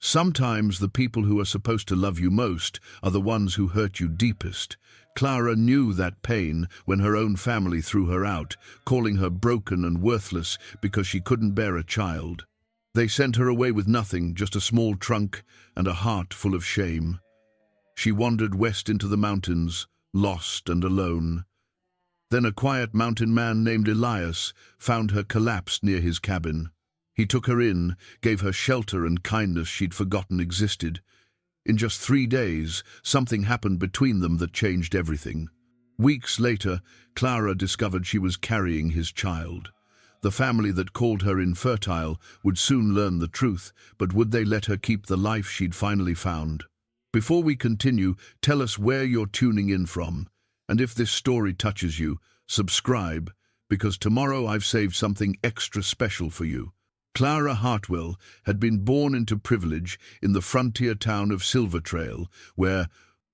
Sometimes the people who are supposed to love you most are the ones who hurt you deepest. Clara knew that pain when her own family threw her out, calling her broken and worthless because she couldn't bear a child. They sent her away with nothing, just a small trunk and a heart full of shame. She wandered west into the mountains, lost and alone. Then a quiet mountain man named Elias found her collapsed near his cabin. He took her in, gave her shelter and kindness she'd forgotten existed. In just 3 days, something happened between them that changed everything. Weeks later, Clara discovered she was carrying his child. The family that called her infertile would soon learn the truth, but would they let her keep the life she'd finally found? Before we continue, tell us where you're tuning in from. And if this story touches you, subscribe, because tomorrow I've saved something extra special for you. Clara Hartwell had been born into privilege in the frontier town of Silver Trail, where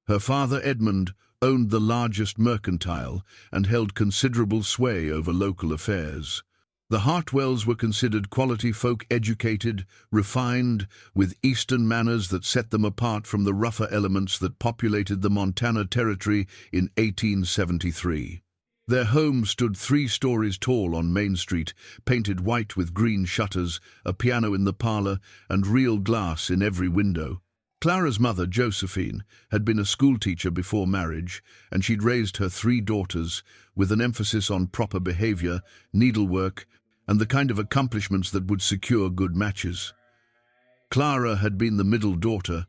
her father Edmund owned the largest mercantile and held considerable sway over local affairs. The Hartwells were considered quality folk, educated, refined, with Eastern manners that set them apart from the rougher elements that populated the Montana Territory in 1873. Their home stood 3 stories tall on Main Street, painted white with green shutters, a piano in the parlor, and real glass in every window. Clara's mother, Josephine, had been a schoolteacher before marriage, and she'd raised her 3 daughters with an emphasis on proper behavior, needlework, and the kind of accomplishments that would secure good matches. Clara had been the middle daughter,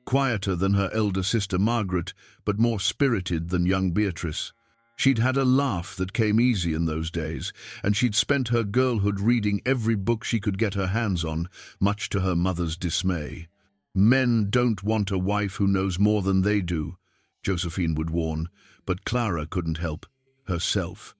quieter than her elder sister Margaret, but more spirited than young Beatrice. She'd had a laugh that came easy in those days, and she'd spent her girlhood reading every book she could get her hands on, much to her mother's dismay. "Men don't want a wife who knows more than they do," Josephine would warn, but Clara couldn't help herself.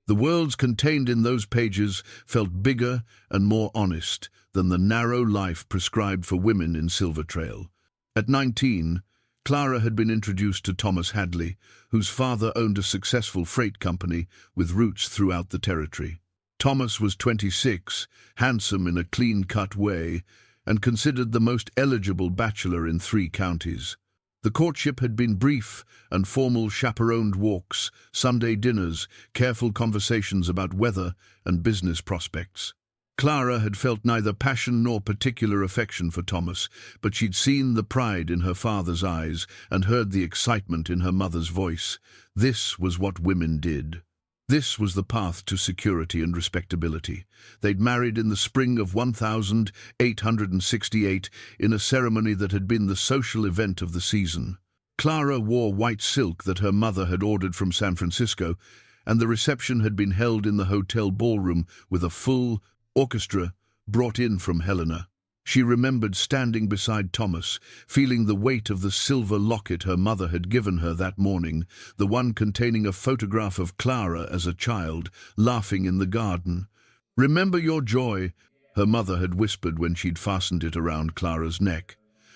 The worlds contained in those pages felt bigger and more honest than the narrow life prescribed for women in Silver Trail. At 19, Clara had been introduced to Thomas Hadley, whose father owned a successful freight company with roots throughout the territory. Thomas was 26, handsome in a clean-cut way, and considered the most eligible bachelor in 3 counties. The courtship had been brief and formal, chaperoned walks, Sunday dinners, careful conversations about weather and business prospects. Clara had felt neither passion nor particular affection for Thomas, but she'd seen the pride in her father's eyes and heard the excitement in her mother's voice. This was what women did. This was the path to security and respectability. They'd married in the spring of 1868 in a ceremony that had been the social event of the season. Clara wore white silk that her mother had ordered from San Francisco, and the reception had been held in the hotel ballroom with a full orchestra brought in from Helena. She remembered standing beside Thomas, feeling the weight of the silver locket her mother had given her that morning, the one containing a photograph of Clara as a child, laughing in the garden. "Remember your joy," her mother had whispered when she'd fastened it around Clara's neck.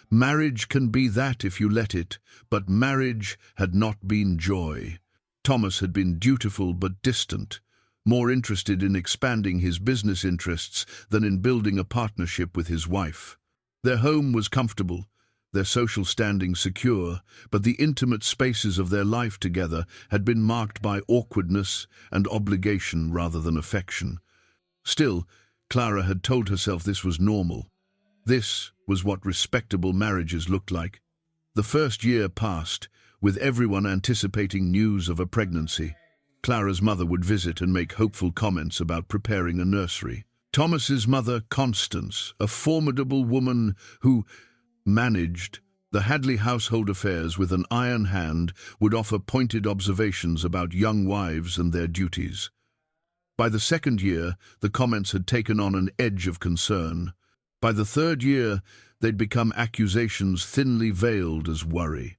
Marriage can be that if you let it, but marriage had not been joy. Thomas had been dutiful but distant, more interested in expanding his business interests than in building a partnership with his wife. Their home was comfortable, their social standing secure, but the intimate spaces of their life together had been marked by awkwardness and obligation rather than affection. Still, Clara had told herself this was normal. This was what respectable marriages looked like. The first year passed, with everyone anticipating news of a pregnancy. Clara's mother would visit and make hopeful comments about preparing a nursery. Thomas's mother, Constance, a formidable woman who managed the Hadley household affairs with an iron hand, would offer pointed observations about young wives and their duties. By the 2nd year, the comments had taken on an edge of concern. By the 3rd year, they'd become accusations thinly veiled as worry.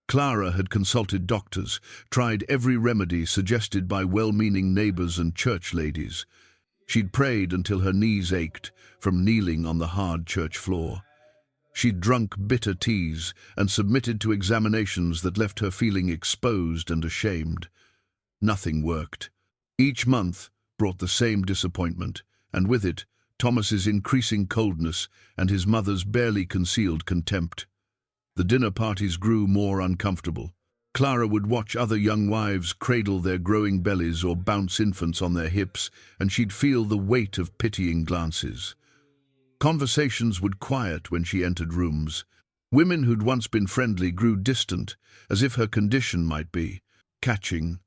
Clara had consulted doctors, tried every remedy suggested by well-meaning neighbors and church ladies. She'd prayed until her knees ached from kneeling on the hard church floor. She'd drunk bitter teas and submitted to examinations that left her feeling exposed and ashamed. Nothing worked. Each month brought the same disappointment, and with it, Thomas's increasing coldness, and his mother's barely concealed contempt. The dinner parties grew more uncomfortable. Clara would watch other young wives cradle their growing bellies or bounce infants on their hips, and she'd feel the weight of pitying glances. Conversations would quiet when she entered rooms. Women who'd once been friendly grew distant, as if her condition might be catching.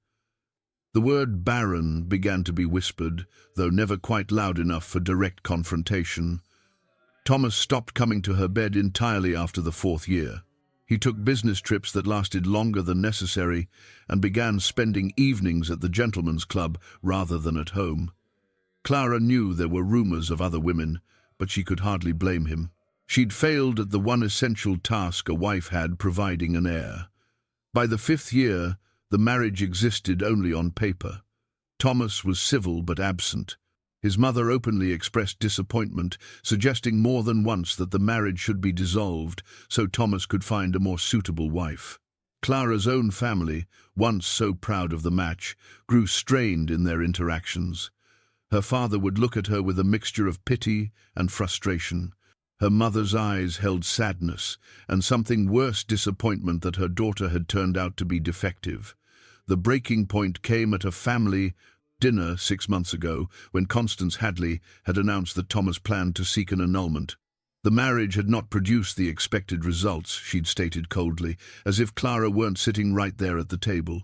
The word barren began to be whispered, though never quite loud enough for direct confrontation. Thomas stopped coming to her bed entirely after the 4th year. He took business trips that lasted longer than necessary and began spending evenings at the gentlemen's club rather than at home. Clara knew there were rumors of other women, but she could hardly blame him. She'd failed at the one essential task a wife had, providing an heir. By the 5th year, the marriage existed only on paper. Thomas was civil but absent. His mother openly expressed disappointment, suggesting more than once that the marriage should be dissolved so Thomas could find a more suitable wife. Clara's own family, once so proud of the match, grew strained in their interactions. Her father would look at her with a mixture of pity and frustration. Her mother's eyes held sadness and something worse, disappointment that her daughter had turned out to be defective. The breaking point came at a family dinner 6 months ago, when Constance Hadley had announced that Thomas planned to seek an annulment. The marriage had not produced the expected results, she'd stated coldly, as if Clara weren't sitting right there at the table.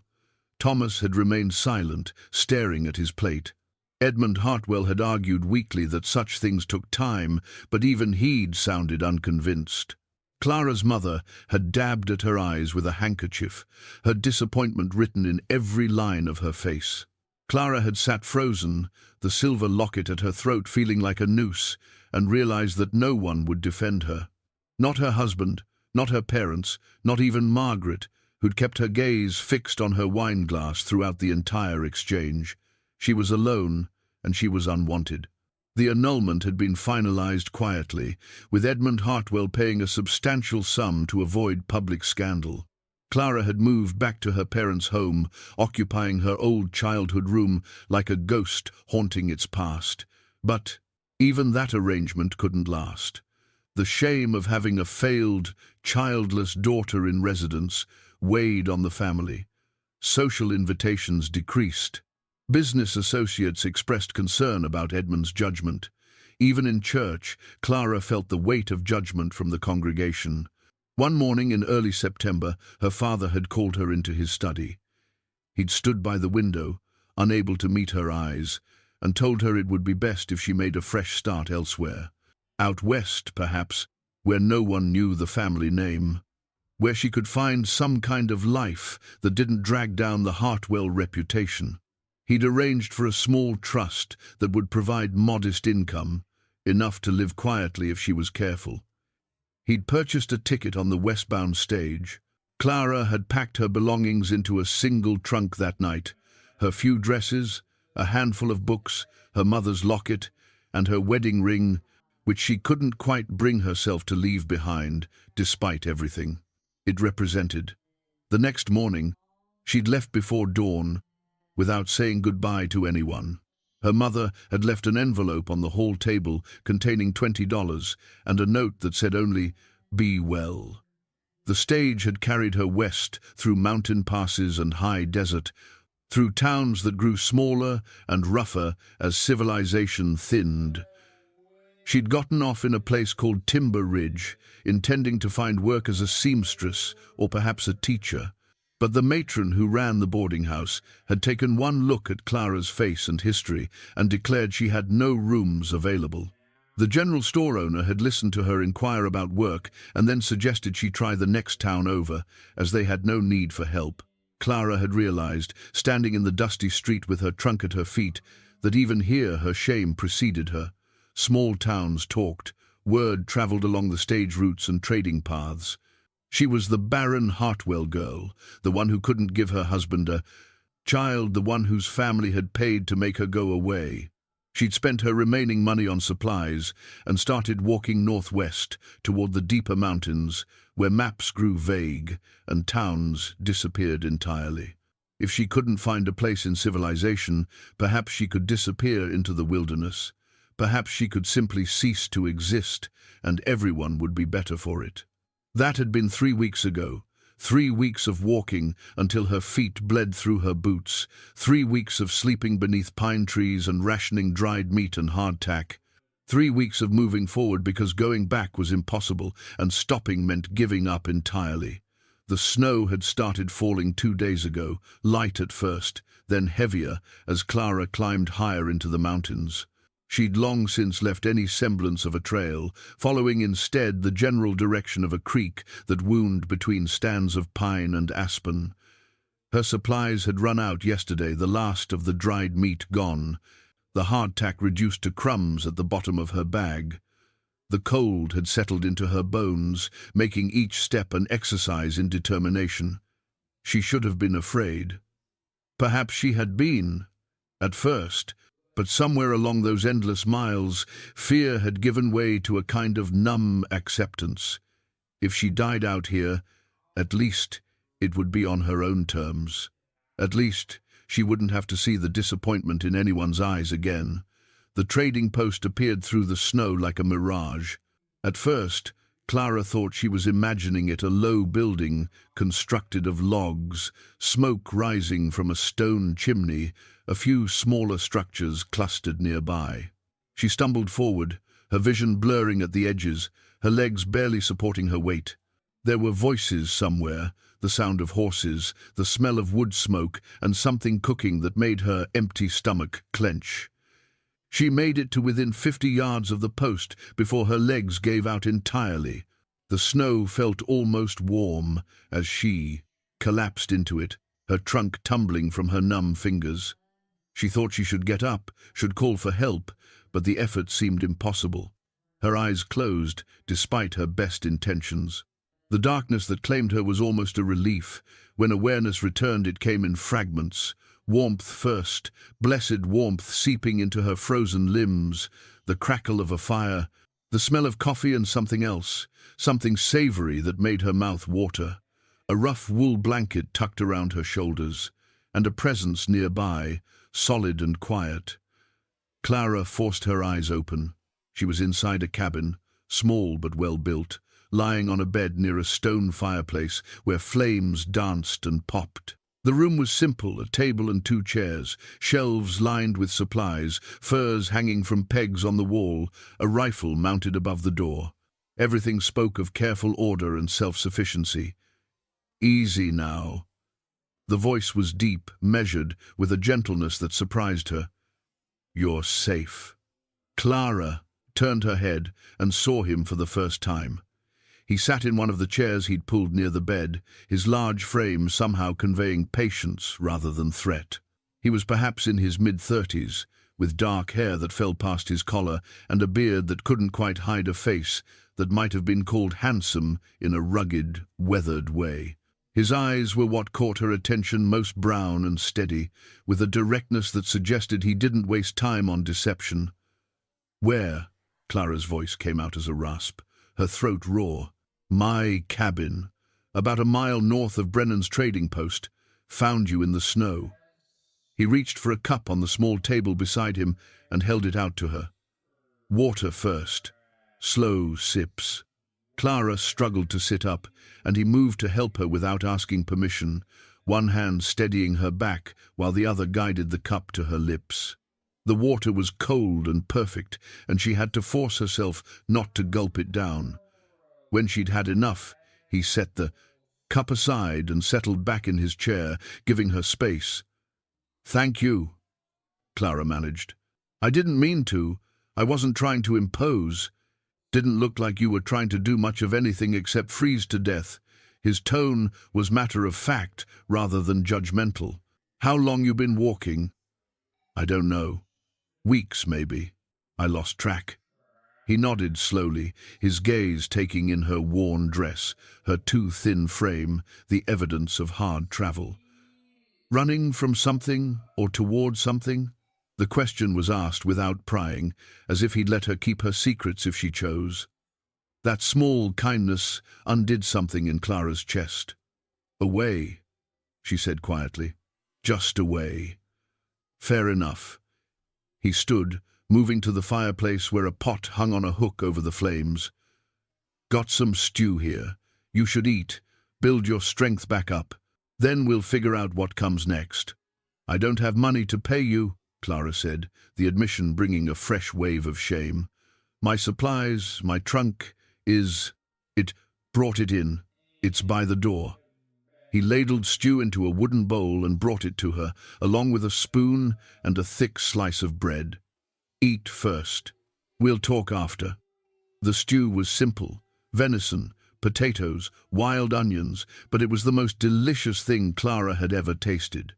Thomas had remained silent, staring at his plate. Edmund Hartwell had argued weakly that such things took time, but even he'd sounded unconvinced. Clara's mother had dabbed at her eyes with a handkerchief, her disappointment written in every line of her face. Clara had sat frozen, the silver locket at her throat feeling like a noose, and realized that no one would defend her. Not her husband, not her parents, not even Margaret, who'd kept her gaze fixed on her wine glass throughout the entire exchange. She was alone, and she was unwanted. The annulment had been finalized quietly, with Edmund Hartwell paying a substantial sum to avoid public scandal. Clara had moved back to her parents' home, occupying her old childhood room like a ghost haunting its past. But even that arrangement couldn't last. The shame of having a failed, childless daughter in residence weighed on the family. Social invitations decreased. Business associates expressed concern about Edmund's judgment. Even in church, Clara felt the weight of judgment from the congregation. One morning in early September, her father had called her into his study. He'd stood by the window, unable to meet her eyes, and told her it would be best if she made a fresh start elsewhere. Out west, perhaps, where no one knew the family name. Where she could find some kind of life that didn't drag down the Hartwell reputation. He'd arranged for a small trust that would provide modest income, enough to live quietly if she was careful. He'd purchased a ticket on the westbound stage. Clara had packed her belongings into a single trunk that night. Her few dresses, a handful of books, her mother's locket, and her wedding ring, which she couldn't quite bring herself to leave behind, despite everything it represented. The next morning, she'd left before dawn, without saying goodbye to anyone. Her mother had left an envelope on the hall table containing $20 and a note that said only, "Be well." The stage had carried her west through mountain passes and high desert, through towns that grew smaller and rougher as civilization thinned. She'd gotten off in a place called Timber Ridge, intending to find work as a seamstress or perhaps a teacher. But the matron who ran the boarding house had taken one look at Clara's face and history and declared she had no rooms available. The general store owner had listened to her inquire about work and then suggested she try the next town over, as they had no need for help. Clara had realized, standing in the dusty street with her trunk at her feet, that even here her shame preceded her. Small towns talked, word traveled along the stage routes and trading paths. She was the barren Hartwell girl, the one who couldn't give her husband a child, the one whose family had paid to make her go away. She'd spent her remaining money on supplies and started walking northwest toward the deeper mountains, where maps grew vague and towns disappeared entirely. If she couldn't find a place in civilization, perhaps she could disappear into the wilderness. Perhaps she could simply cease to exist, and everyone would be better for it. That had been 3 weeks ago. 3 weeks of walking until her feet bled through her boots. 3 weeks of sleeping beneath pine trees and rationing dried meat and hardtack. 3 weeks of moving forward because going back was impossible, and stopping meant giving up entirely. The snow had started falling 2 days ago, light at first, then heavier as Clara climbed higher into the mountains. She'd long since left any semblance of a trail, following instead the general direction of a creek that wound between stands of pine and aspen. Her supplies had run out yesterday, the last of the dried meat gone, the hardtack reduced to crumbs at the bottom of her bag. The cold had settled into her bones, making each step an exercise in determination. She should have been afraid. Perhaps she had been, at first, but somewhere along those endless miles, fear had given way to a kind of numb acceptance. If she died out here, at least it would be on her own terms. At least she wouldn't have to see the disappointment in anyone's eyes again. The trading post appeared through the snow like a mirage. At first, Clara thought she was imagining it a low building constructed of logs, smoke rising from a stone chimney, a few smaller structures clustered nearby. She stumbled forward, her vision blurring at the edges, her legs barely supporting her weight. There were voices somewhere, the sound of horses, the smell of wood smoke, and something cooking that made her empty stomach clench. She made it to within 50 yards of the post before her legs gave out entirely. The snow felt almost warm as she collapsed into it, her trunk tumbling from her numb fingers. She thought she should get up, should call for help, but the effort seemed impossible. Her eyes closed, despite her best intentions. The darkness that claimed her was almost a relief. When awareness returned, it came in fragments. Warmth first, blessed warmth seeping into her frozen limbs, the crackle of a fire, the smell of coffee and something else, something savory that made her mouth water, a rough wool blanket tucked around her shoulders, and a presence nearby, solid and quiet. Clara forced her eyes open. She was inside a cabin, small but well built, lying on a bed near a stone fireplace where flames danced and popped. The room was simple, a table and 2 chairs, shelves lined with supplies, furs hanging from pegs on the wall, a rifle mounted above the door. Everything spoke of careful order and self-sufficiency. Easy now. The voice was deep, measured, with a gentleness that surprised her. You're safe. Clara turned her head and saw him for the first time. He sat in one of the chairs he'd pulled near the bed, his large frame somehow conveying patience rather than threat. He was perhaps in his mid-30s, with dark hair that fell past his collar and a beard that couldn't quite hide a face that might have been called handsome in a rugged, weathered way. His eyes were what caught her attention, most brown and steady, with a directness that suggested he didn't waste time on deception. Where? Clara's voice came out as a rasp, her throat raw. My cabin, about a mile north of Brennan's trading post, found you in the snow. He reached for a cup on the small table beside him and held it out to her. Water first. Slow sips. Clara struggled to sit up, and he moved to help her without asking permission, one hand steadying her back while the other guided the cup to her lips. The water was cold and perfect, and she had to force herself not to gulp it down. When she'd had enough, he set the cup aside and settled back in his chair, giving her space. "Thank you," Clara managed. "I didn't mean to. I wasn't trying to impose. Didn't look like you were trying to do much of anything except freeze to death." His tone was matter of fact rather than judgmental. "How long you been walking?" "I don't know. Weeks, maybe. I lost track." He nodded slowly, his gaze taking in her worn dress, her too thin frame, the evidence of hard travel. "Running from something or toward something?" The question was asked without prying, as if he'd let her keep her secrets if she chose. That small kindness undid something in Clara's chest. "Away," she said quietly. "Just away." "Fair enough." He stood, moving to the fireplace where a pot hung on a hook over the flames. "Got some stew here. You should eat, build your strength back up. Then we'll figure out what comes next." "I don't have money to pay you," Clara said, the admission bringing a fresh wave of shame. "My supplies, my trunk It brought it in. It's by the door." He ladled stew into a wooden bowl and brought it to her, along with a spoon and a thick slice of bread. "Eat first. We'll talk after." The stew was simple: venison, potatoes, wild onions, but it was the most delicious thing Clara had ever tasted.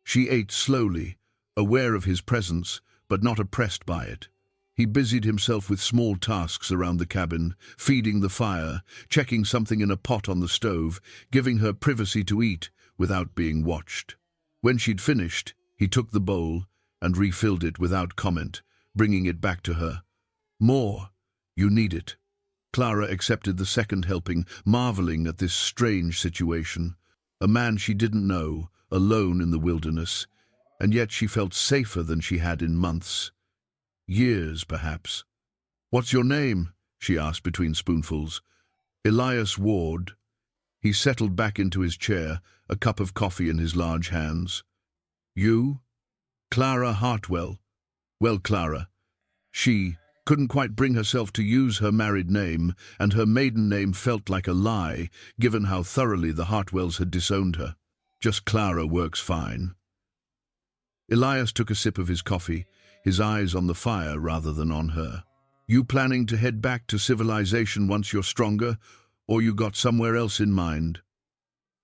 She ate slowly, aware of his presence, but not oppressed by it. He busied himself with small tasks around the cabin, feeding the fire, checking something in a pot on the stove, giving her privacy to eat without being watched. When she'd finished, he took the bowl and refilled it without comment, bringing it back to her. "More. You need it." Clara accepted the second helping, marveling at this strange situation. A man she didn't know, alone in the wilderness, and yet she felt safer than she had in months. Years, perhaps. "What's your name?" she asked between spoonfuls. "Elias Ward." He settled back into his chair, a cup of coffee in his large hands. "You?" "Clara Hartwell." "Well, Clara." She couldn't quite bring herself to use her married name, and her maiden name felt like a lie, given how thoroughly the Hartwells had disowned her. Just Clara works fine. Elias took a sip of his coffee, his eyes on the fire rather than on her. "You planning to head back to civilization once you're stronger, or you got somewhere else in mind?"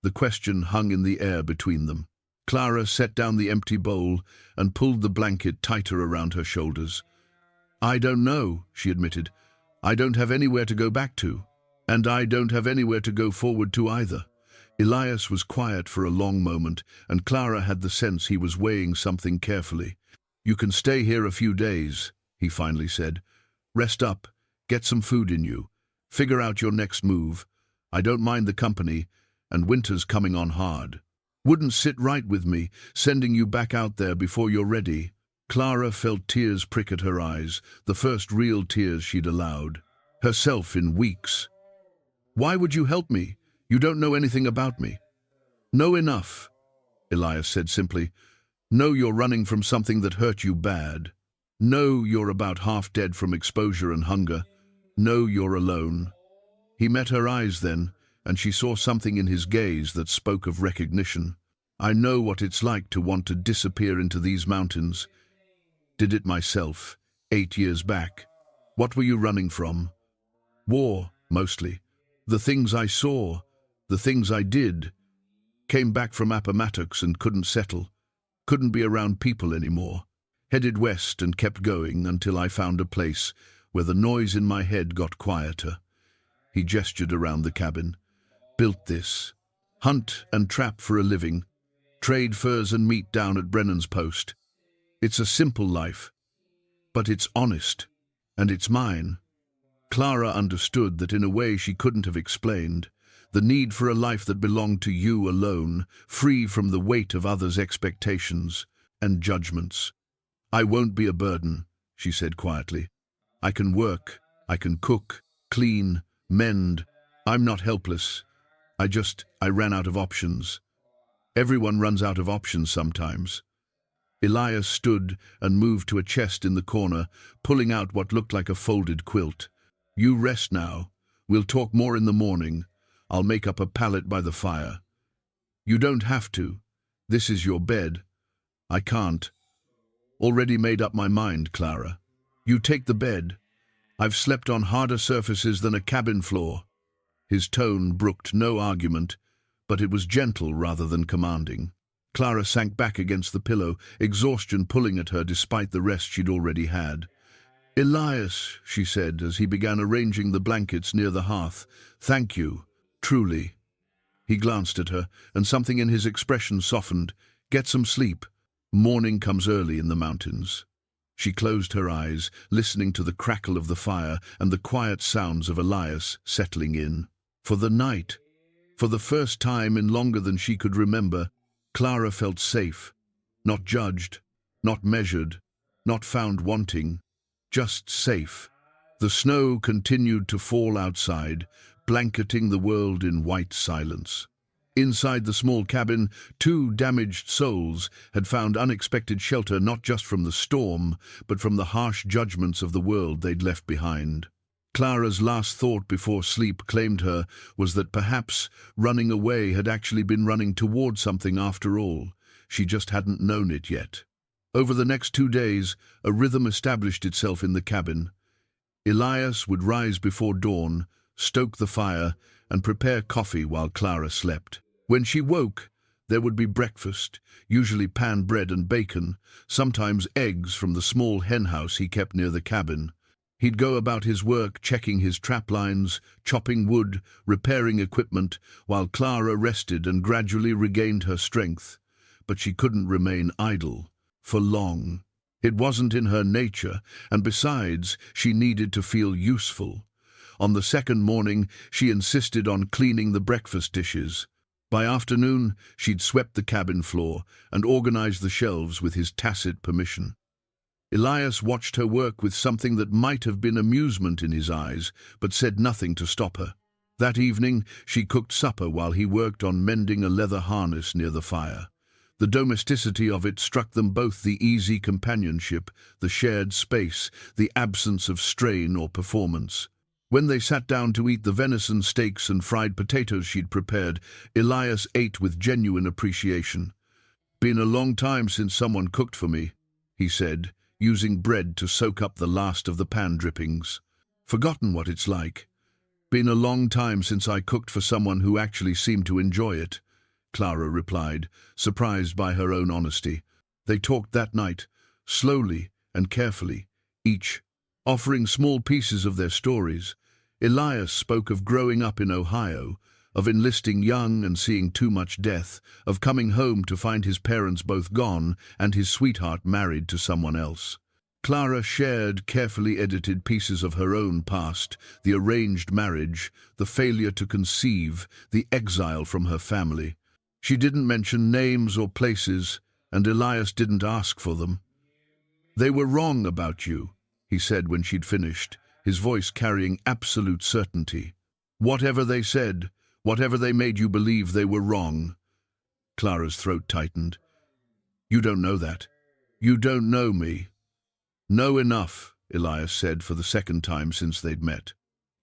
The question hung in the air between them. Clara set down the empty bowl and pulled the blanket tighter around her shoulders. "I don't know," she admitted. "I don't have anywhere to go back to. And I don't have anywhere to go forward to either." Elias was quiet for a long moment, and Clara had the sense he was weighing something carefully. "You can stay here a few days," he finally said. "Rest up, get some food in you, figure out your next move. I don't mind the company, and winter's coming on hard. Wouldn't sit right with me, sending you back out there before you're ready." Clara felt tears prick at her eyes, the first real tears she'd allowed herself in weeks. "Why would you help me? You don't know anything about me." "Know enough," Elias said simply. "Know you're running from something that hurt you bad. Know you're about half dead from exposure and hunger. Know you're alone." He met her eyes then, and she saw something in his gaze that spoke of recognition. "I know what it's like to want to disappear into these mountains. Did it myself, 8 years back." "What were you running from?" "War, mostly. The things I saw, the things I did. Came back from Appomattox and couldn't settle. Couldn't be around people anymore. Headed west and kept going until I found a place where the noise in my head got quieter." He gestured around the cabin. "Built this. Hunt and trap for a living. Trade furs and meat down at Brennan's Post. It's a simple life, but it's honest, and it's mine." Clara understood that in a way she couldn't have explained, the need for a life that belonged to you alone, free from the weight of others' expectations and judgments. "I won't be a burden," she said quietly. "I can work, I can cook, clean, mend. I'm not helpless. I ran out of options. Everyone runs out of options sometimes." Elias stood and moved to a chest in the corner, pulling out what looked like a folded quilt. "You rest now. We'll talk more in the morning. I'll make up a pallet by the fire." "You don't have to. This is your bed." "I can't. Already made up my mind, Clara. You take the bed. I've slept on harder surfaces than a cabin floor." His tone brooked no argument, but it was gentle rather than commanding. Clara sank back against the pillow, exhaustion pulling at her despite the rest she'd already had. "Elias," she said as he began arranging the blankets near the hearth, "thank you, truly." He glanced at her, and something in his expression softened. "Get some sleep. Morning comes early in the mountains." She closed her eyes, listening to the crackle of the fire and the quiet sounds of Elias settling in. For the night, for the first time in longer than she could remember, Clara felt safe, not judged, not measured, not found wanting, just safe. The snow continued to fall outside, blanketing the world in white silence. Inside the small cabin, two damaged souls had found unexpected shelter not just from the storm, but from the harsh judgments of the world they'd left behind. Clara's last thought before sleep claimed her was that perhaps running away had actually been running toward something after all. She just hadn't known it yet. Over the next 2 days, a rhythm established itself in the cabin. Elias would rise before dawn, stoke the fire, and prepare coffee while Clara slept. When she woke, there would be breakfast, usually pan bread and bacon, sometimes eggs from the small henhouse he kept near the cabin. He'd go about his work, checking his trap lines, chopping wood, repairing equipment, while Clara rested and gradually regained her strength. But she couldn't remain idle for long. It wasn't in her nature, and besides, she needed to feel useful. On the second morning, she insisted on cleaning the breakfast dishes. By afternoon, she'd swept the cabin floor and organized the shelves with his tacit permission. Elias watched her work with something that might have been amusement in his eyes, but said nothing to stop her. That evening, she cooked supper while he worked on mending a leather harness near the fire. The domesticity of it struck them both, the easy companionship, the shared space, the absence of strain or performance. When they sat down to eat the venison steaks and fried potatoes she'd prepared, Elias ate with genuine appreciation. "Been a long time since someone cooked for me," he said, using bread to soak up the last of the pan drippings. "Forgotten what it's like. Been a long time since I cooked for someone who actually seemed to enjoy it," Clara replied, surprised by her own honesty. They talked that night, slowly and carefully, each offering small pieces of their stories. Elias spoke of growing up in Ohio, of enlisting young and seeing too much death, of coming home to find his parents both gone and his sweetheart married to someone else. Clara shared carefully edited pieces of her own past, the arranged marriage, the failure to conceive, the exile from her family. She didn't mention names or places, and Elias didn't ask for them. "They were wrong about you," he said when she'd finished, his voice carrying absolute certainty. "Whatever they said, whatever they made you believe, they were wrong." Clara's throat tightened. "You don't know that. You don't know me." "Know enough," Elias said for the second time since they'd met.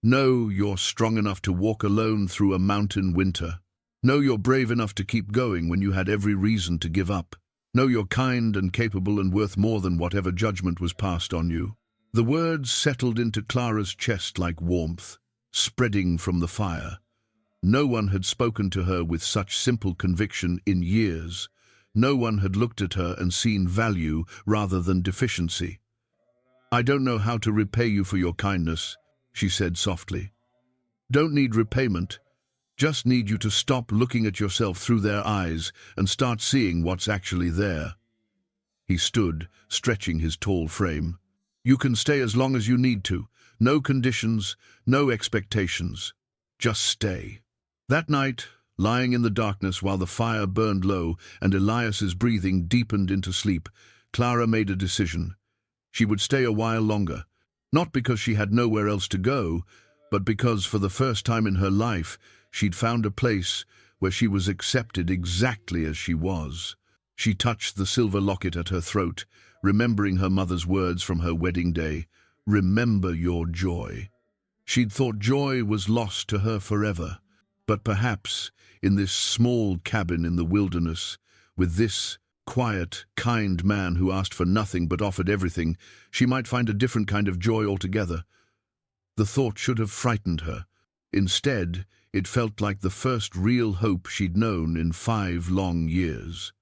"Know you're strong enough to walk alone through a mountain winter. Know you're brave enough to keep going when you had every reason to give up. Know you're kind and capable and worth more than whatever judgment was passed on you." The words settled into Clara's chest like warmth, spreading from the fire. No one had spoken to her with such simple conviction in years. No one had looked at her and seen value rather than deficiency. "I don't know how to repay you for your kindness," she said softly. "Don't need repayment. Just need you to stop looking at yourself through their eyes and start seeing what's actually there." He stood, stretching his tall frame. "You can stay as long as you need to. No conditions, no expectations. Just stay." That night, lying in the darkness while the fire burned low and Elias's breathing deepened into sleep, Clara made a decision. She would stay a while longer, not because she had nowhere else to go, but because for the first time in her life, she'd found a place where she was accepted exactly as she was. She touched the silver locket at her throat, remembering her mother's words from her wedding day, "Remember your joy." She'd thought joy was lost to her forever, but perhaps in this small cabin in the wilderness, with this quiet, kind man who asked for nothing but offered everything, she might find a different kind of joy altogether. The thought should have frightened her. Instead, it felt like the first real hope she'd known in 5 long years.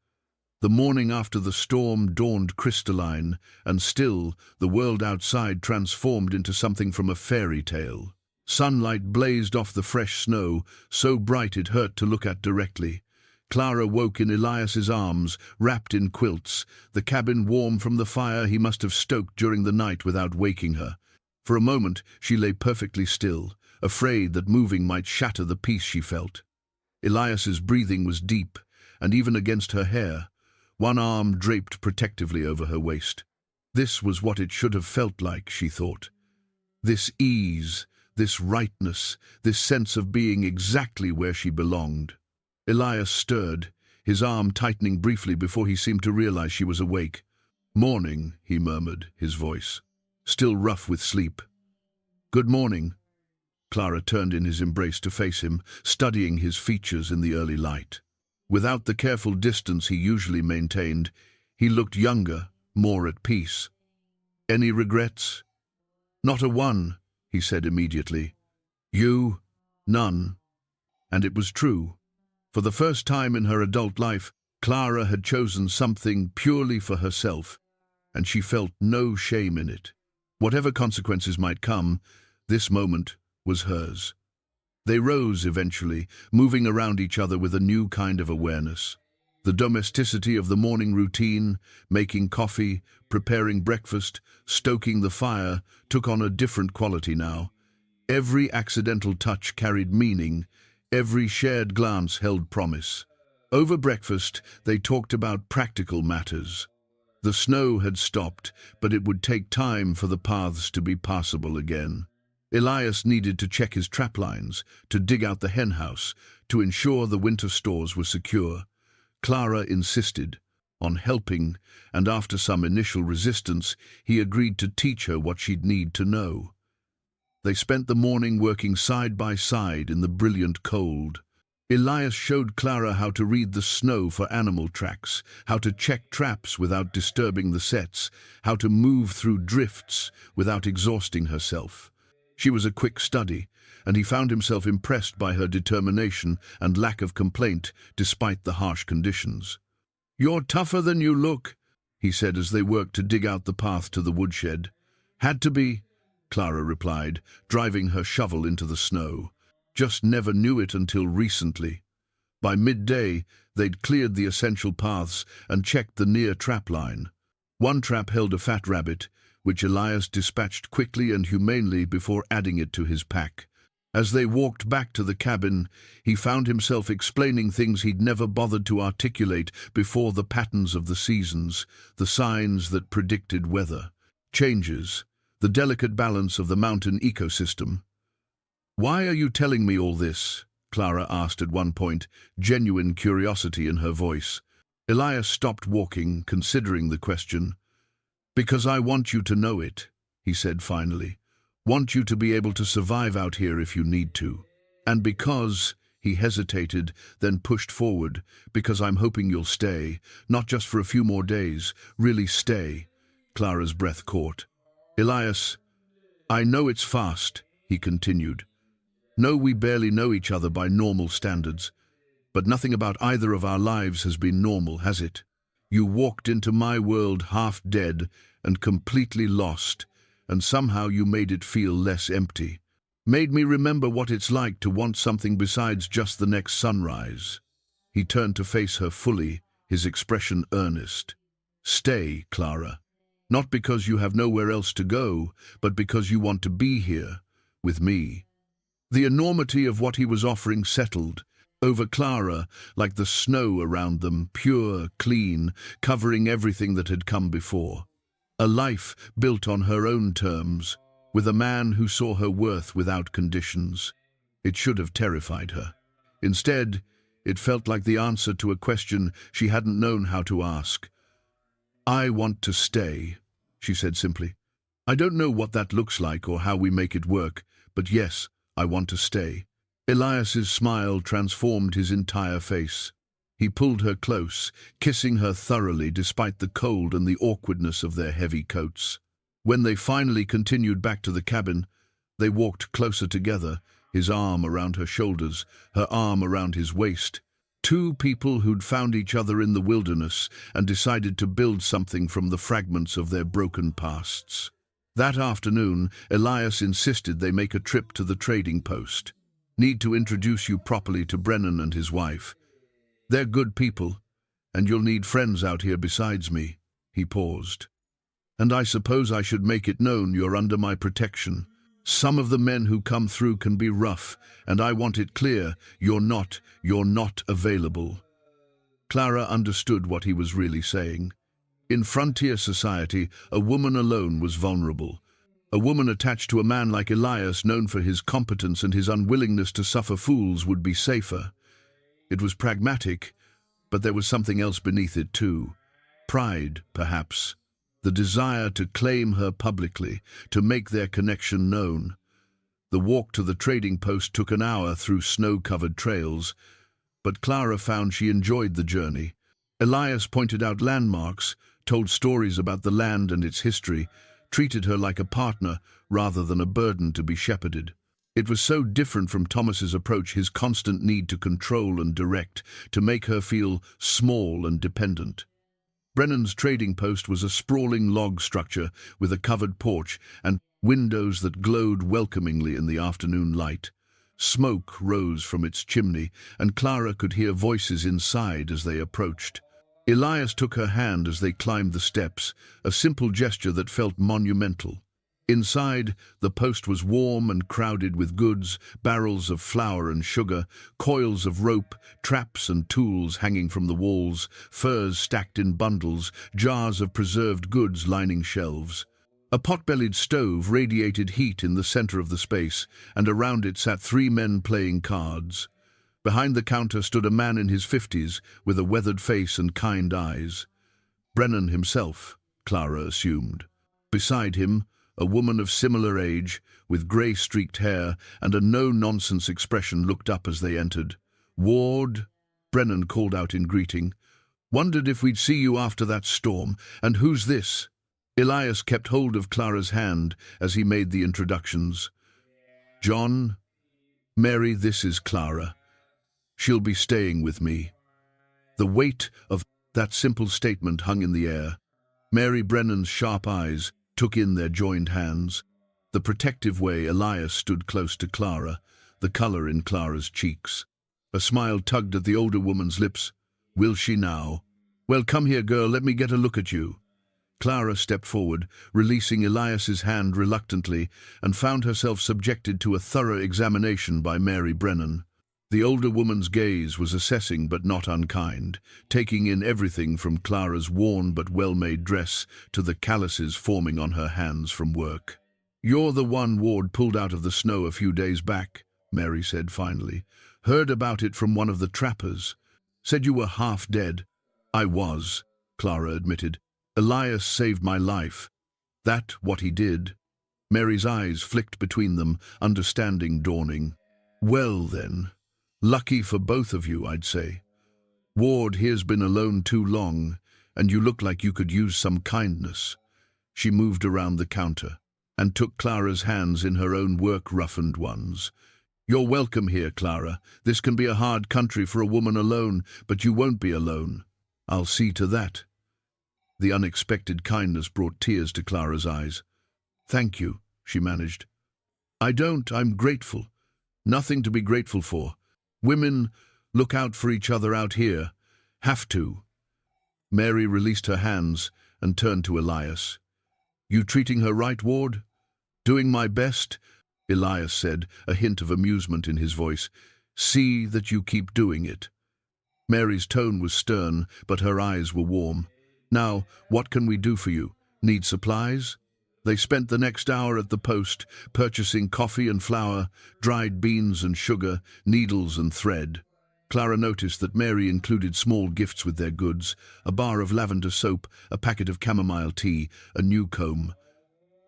The morning after the storm dawned crystalline, and still, the world outside transformed into something from a fairy tale. Sunlight blazed off the fresh snow, so bright it hurt to look at directly. Clara woke in Elias's arms, wrapped in quilts, the cabin warm from the fire he must have stoked during the night without waking her. For a moment, she lay perfectly still, afraid that moving might shatter the peace she felt. Elias's breathing was deep, and even against her hair, one arm draped protectively over her waist. This was what it should have felt like, she thought. This ease, this rightness, this sense of being exactly where she belonged. Elias stirred, his arm tightening briefly before he seemed to realize she was awake. "Morning," he murmured, his voice still rough with sleep. "Good morning." Clara turned in his embrace to face him, studying his features in the early light. Without the careful distance he usually maintained, he looked younger, more at peace. "Any regrets?" "Not a one," he said immediately. "You?" "None." And it was true. For the first time in her adult life, Clara had chosen something purely for herself, and she felt no shame in it. Whatever consequences might come, this moment was hers. They rose eventually, moving around each other with a new kind of awareness. The domesticity of the morning routine, making coffee, preparing breakfast, stoking the fire, took on a different quality now. Every accidental touch carried meaning, every shared glance held promise. Over breakfast, they talked about practical matters. The snow had stopped, but it would take time for the paths to be passable again. Elias needed to check his trap lines, to dig out the henhouse, to ensure the winter stores were secure. Clara insisted on helping, and after some initial resistance, he agreed to teach her what she'd need to know. They spent the morning working side by side in the brilliant cold. Elias showed Clara how to read the snow for animal tracks, how to check traps without disturbing the sets, how to move through drifts without exhausting herself. She was a quick study, and he found himself impressed by her determination and lack of complaint despite the harsh conditions. "You're tougher than you look," he said as they worked to dig out the path to the woodshed. "Had to be," Clara replied, driving her shovel into the snow. "Just never knew it until recently." By midday, they'd cleared the essential paths and checked the near trap line. One trap held a fat rabbit, which Elias dispatched quickly and humanely before adding it to his pack. As they walked back to the cabin, he found himself explaining things he'd never bothered to articulate before: the patterns of the seasons, the signs that predicted weather, changes, the delicate balance of the mountain ecosystem. "Why are you telling me all this?" Clara asked at one point, genuine curiosity in her voice. Elias stopped walking, considering the question. "Because I want you to know it," he said finally. "Want you to be able to survive out here if you need to. And because," he hesitated, then pushed forward, "because I'm hoping you'll stay, not just for a few more days, really stay." Clara's breath caught. "Elias, I know it's fast," he continued. "No, we barely know each other by normal standards, but nothing about either of our lives has been normal, has it? You walked into my world half dead and completely lost, and somehow you made it feel less empty. Made me remember what it's like to want something besides just the next sunrise." He turned to face her fully, his expression earnest. "Stay, Clara. Not because you have nowhere else to go, but because you want to be here, with me." The enormity of what he was offering settled over Clara like the snow around them, pure, clean, covering everything that had come before. A life built on her own terms, with a man who saw her worth without conditions. It should have terrified her. Instead, it felt like the answer to a question she hadn't known how to ask. "I want to stay," she said simply. "I don't know what that looks like or how we make it work, but yes, I want to stay." Elias's smile transformed his entire face. He pulled her close, kissing her thoroughly despite the cold and the awkwardness of their heavy coats. When they finally continued back to the cabin, they walked closer together, his arm around her shoulders, her arm around his waist. Two people who'd found each other in the wilderness and decided to build something from the fragments of their broken pasts. That afternoon, Elias insisted they make a trip to the trading post. "Need to introduce you properly to Brennan and his wife. They're good people, and you'll need friends out here besides me." He paused. "And I suppose I should make it known you're under my protection. Some of the men who come through can be rough, and I want it clear, you're not available." Clara understood what he was really saying. In frontier society, a woman alone was vulnerable. A woman attached to a man like Elias, known for his competence and his unwillingness to suffer fools, would be safer. It was pragmatic, but there was something else beneath it too. Pride, perhaps. The desire to claim her publicly, to make their connection known. The walk to the trading post took an hour through snow-covered trails, but Clara found she enjoyed the journey. Elias pointed out landmarks, told stories about the land and its history, treated her like a partner rather than a burden to be shepherded. It was so different from Thomas's approach, his constant need to control and direct, to make her feel small and dependent. Brennan's trading post was a sprawling log structure with a covered porch and windows that glowed welcomingly in the afternoon light. Smoke rose from its chimney, and Clara could hear voices inside as they approached. Elias took her hand as they climbed the steps, a simple gesture that felt monumental. Inside, the post was warm and crowded with goods, barrels of flour and sugar, coils of rope, traps and tools hanging from the walls, furs stacked in bundles, jars of preserved goods lining shelves. A pot-bellied stove radiated heat in the center of the space, and around it sat 3 men playing cards. Behind the counter stood a man in his 50s, with a weathered face and kind eyes. Brennan himself, Clara assumed. Beside him, a woman of similar age, with grey-streaked hair and a no-nonsense expression, looked up as they entered. "Ward," Brennan called out in greeting. "Wondered if we'd see you after that storm. And who's this?" Elias kept hold of Clara's hand as he made the introductions. "John, Mary, this is Clara. She'll be staying with me." The weight of that simple statement hung in the air. Mary Brennan's sharp eyes took in their joined hands. The protective way Elias stood close to Clara, the color in Clara's cheeks. A smile tugged at the older woman's lips. "Will she now? Well, come here, girl, let me get a look at you." Clara stepped forward, releasing Elias's hand reluctantly, and found herself subjected to a thorough examination by Mary Brennan. The older woman's gaze was assessing but not unkind, taking in everything from Clara's worn but well-made dress to the calluses forming on her hands from work. "You're the one Ward pulled out of the snow a few days back," Mary said finally. "Heard about it from one of the trappers. Said you were half dead." "I was," Clara admitted. "Elias saved my life. That what he did?" Mary's eyes flicked between them, understanding dawning. "Well then, lucky for both of you, I'd say. Ward here's been alone too long, and you look like you could use some kindness." She moved around the counter and took Clara's hands in her own work-roughened ones. "You're welcome here, Clara. This can be a hard country for a woman alone, but you won't be alone. I'll see to that." The unexpected kindness brought tears to Clara's eyes. "Thank you," she managed. I'm grateful. Nothing to be grateful for. Women look out for each other out here. Have to." Mary released her hands and turned to Elias. "You treating her right, Ward?" "Doing my best," Elias said, a hint of amusement in his voice. "See that you keep doing it." Mary's tone was stern, but her eyes were warm. "Now, what can we do for you? Need supplies?" They spent the next hour at the post, purchasing coffee and flour, dried beans and sugar, needles and thread. Clara noticed that Mary included small gifts with their goods, a bar of lavender soap, a packet of chamomile tea, a new comb.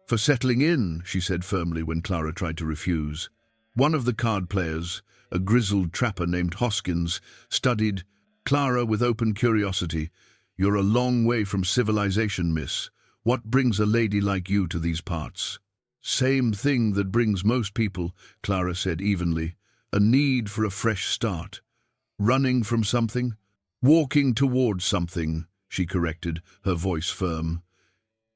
"For settling in," she said firmly when Clara tried to refuse. One of the card players, a grizzled trapper named Hoskins, studied Clara with open curiosity. "You're a long way from civilization, miss. What brings a lady like you to these parts?" "Same thing that brings most people," Clara said evenly. "A need for a fresh start. Running from something? Walking towards something," she corrected, her voice firm.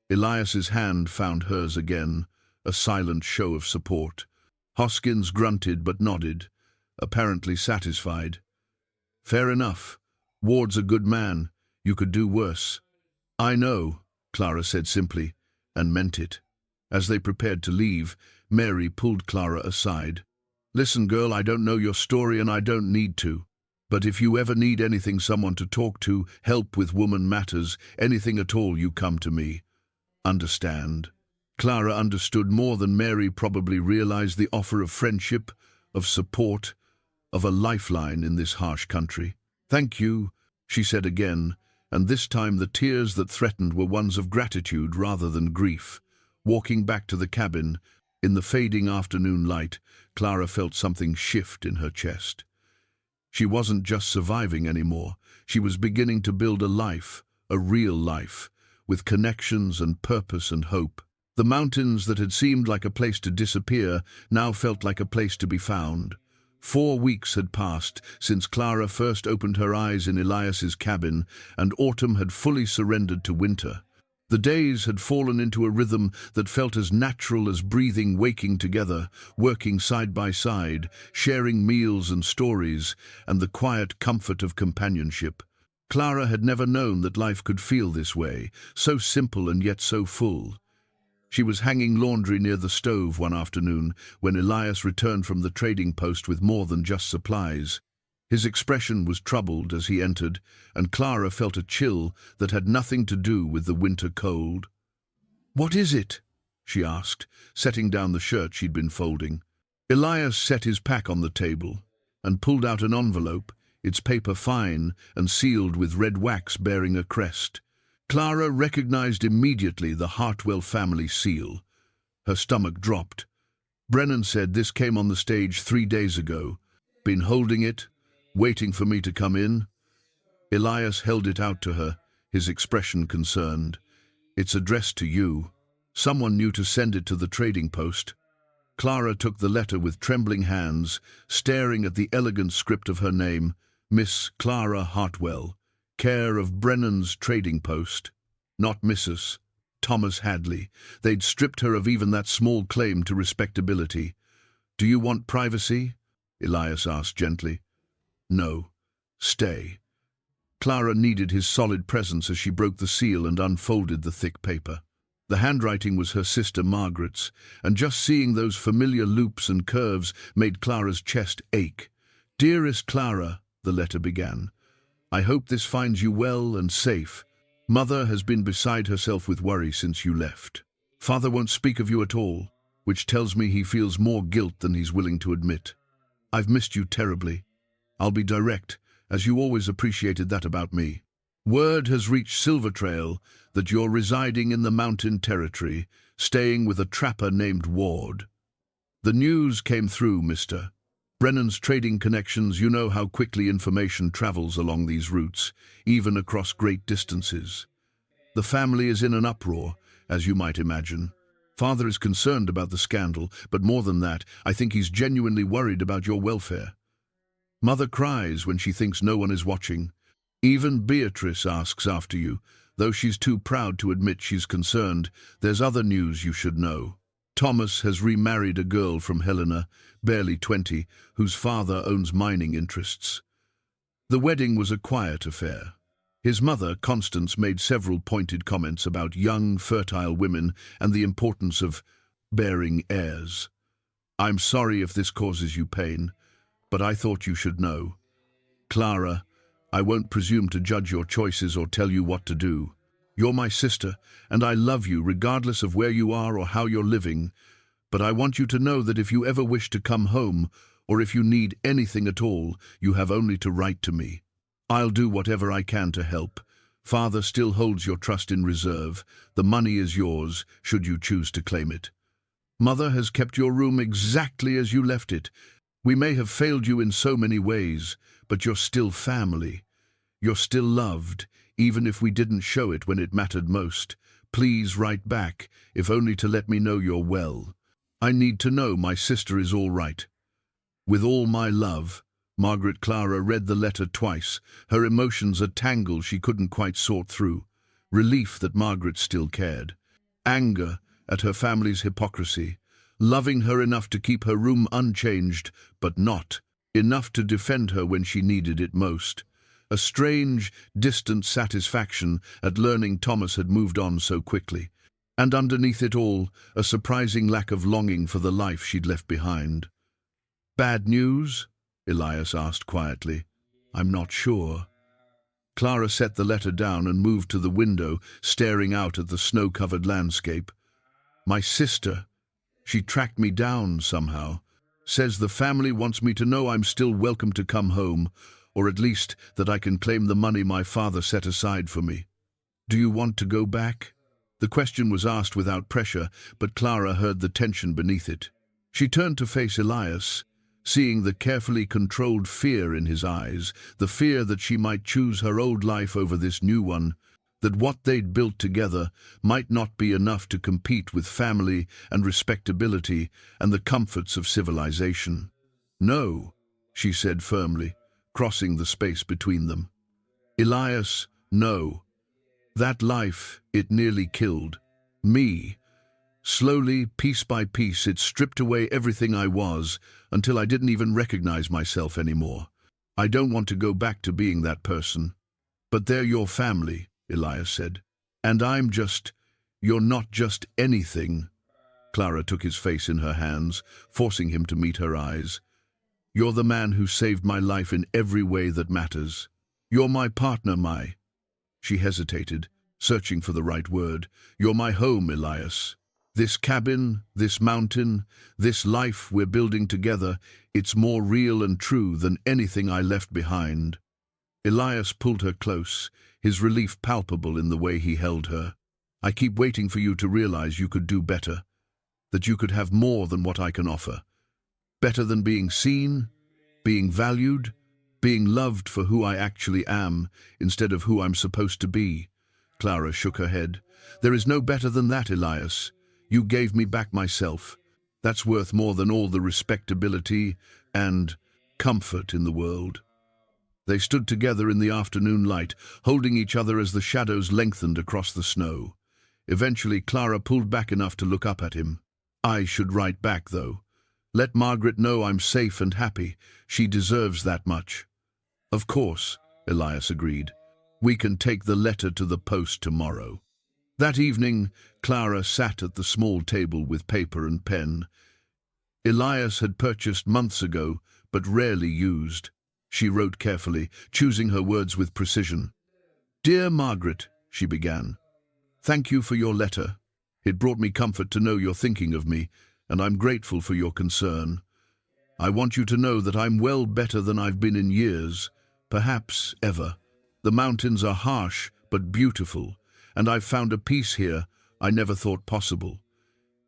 Elias's hand found hers again, a silent show of support. Hoskins grunted but nodded, apparently satisfied. "Fair enough. Ward's a good man. You could do worse." "I know," Clara said simply, and meant it. As they prepared to leave, Mary pulled Clara aside. "Listen, girl, I don't know your story and I don't need to. But if you ever need anything, someone to talk to, help with woman matters, anything at all, you come to me. Understand?" Clara understood more than Mary probably realized, the offer of friendship, of support, of a lifeline in this harsh country. "Thank you," she said again, and this time the tears that threatened were ones of gratitude rather than grief. Walking back to the cabin, in the fading afternoon light, Clara felt something shift in her chest. She wasn't just surviving anymore. She was beginning to build a life, a real life, with connections and purpose and hope. The mountains that had seemed like a place to disappear now felt like a place to be found. 4 weeks had passed since Clara first opened her eyes in Elias's cabin, and autumn had fully surrendered to winter. The days had fallen into a rhythm that felt as natural as breathing, waking together, working side by side, sharing meals and stories, and the quiet comfort of companionship. Clara had never known that life could feel this way, so simple and yet so full. She was hanging laundry near the stove one afternoon when Elias returned from the trading post with more than just supplies. His expression was troubled as he entered, and Clara felt a chill that had nothing to do with the winter cold. "What is it?" she asked, setting down the shirt she'd been folding. Elias set his pack on the table and pulled out an envelope, its paper fine and sealed with red wax bearing a crest. Clara recognized immediately the Hartwell family seal. Her stomach dropped. "Brennan said this came on the stage 3 days ago. Been holding it, waiting for me to come in." Elias held it out to her, his expression concerned. "It's addressed to you. Someone knew to send it to the trading post." Clara took the letter with trembling hands, staring at the elegant script of her name, Miss Clara Hartwell, care of Brennan's trading post. Not Mrs. Thomas Hadley. They'd stripped her of even that small claim to respectability. "Do you want privacy?" Elias asked gently. "No. Stay." Clara needed his solid presence as she broke the seal and unfolded the thick paper. The handwriting was her sister Margaret's, and just seeing those familiar loops and curves made Clara's chest ache. "Dearest Clara," the letter began, "I hope this finds you well and safe. Mother has been beside herself with worry since you left. Father won't speak of you at all, which tells me he feels more guilt than he's willing to admit. I've missed you terribly. I'll be direct, as you always appreciated that about me. Word has reached Silver Trail that you're residing in the mountain territory, staying with a trapper named Ward. The news came through, Mr. Brennan's trading connections. You know how quickly information travels along these routes, even across great distances. The family is in an uproar, as you might imagine. Father is concerned about the scandal, but more than that, I think he's genuinely worried about your welfare. Mother cries when she thinks no one is watching. Even Beatrice asks after you, though she's too proud to admit she's concerned. There's other news you should know. Thomas has remarried a girl from Helena, barely 20, whose father owns mining interests. The wedding was a quiet affair. His mother, Constance, made several pointed comments about young, fertile women and the importance of bearing heirs. I'm sorry if this causes you pain, but I thought you should know. Clara, I won't presume to judge your choices or tell you what to do. You're my sister, and I love you regardless of where you are or how you're living, but I want you to know that if you ever wish to come home, or if you need anything at all, you have only to write to me. I'll do whatever I can to help. Father still holds your trust in reserve. The money is yours, should you choose to claim it. Mother has kept your room exactly as you left it. We may have failed you in so many ways, but you're still family. You're still loved, even if we didn't show it when it mattered most. Please write back, if only to let me know you're well. I need to know my sister is all right. With all my love." Margaret. Clara read the letter twice, her emotions a tangle she couldn't quite sort through. Relief that Margaret still cared. Anger at her family's hypocrisy. Loving her enough to keep her room unchanged, but not enough to defend her when she needed it most. A strange, distant satisfaction at learning Thomas had moved on so quickly. And underneath it all, a surprising lack of longing for the life she'd left behind. "Bad news?" Elias asked quietly. I'm not sure. Clara set the letter down and moved to the window, staring out at the snow-covered landscape. My sister, she tracked me down somehow. Says the family wants me to know I'm still welcome to come home, or at least that I can claim the money my father set aside for me. Do you want to go back? The question was asked without pressure, but Clara heard the tension beneath it. She turned to face Elias, seeing the carefully controlled fear in his eyes, the fear that she might choose her old life over this new one, that what they'd built together might not be enough to compete with family and respectability and the comforts of civilization. No, she said firmly, crossing the space between them. Elias, no. That life, it nearly killed me. Slowly, piece by piece, it stripped away everything I was until I didn't even recognize myself anymore. I don't want to go back to being that person. But they're your family, Elias said. And you're not just anything. Clara took his face in her hands, forcing him to meet her eyes. You're the man who saved my life in every way that matters. You're my partner, She hesitated, searching for the right word. You're my home, Elias. This cabin, this mountain, this life we're building together, it's more real and true than anything I left behind. Elias pulled her close, his relief palpable in the way he held her. I keep waiting for you to realize you could do better, that you could have more than what I can offer. Better than being seen, being valued, being loved for who I actually am instead of who I'm supposed to be. Clara shook her head. There is no better than that, Elias. You gave me back myself. That's worth more than all the respectability and comfort in the world. They stood together in the afternoon light, holding each other as the shadows lengthened across the snow. Eventually, Clara pulled back enough to look up at him. I should write back, though. Let Margaret know I'm safe and happy. She deserves that much. Of course, Elias agreed. We can take the letter to the post tomorrow. That evening, Clara sat at the small table with paper and pen. Elias had purchased months ago, but rarely used. She wrote carefully, choosing her words with precision. Dear Margaret, she began. Thank you for your letter. It brought me comfort to know you're thinking of me, and I'm grateful for your concern. I want you to know that I'm well better than I've been in years, perhaps ever. The mountains are harsh, but beautiful, and I've found a peace here I never thought possible.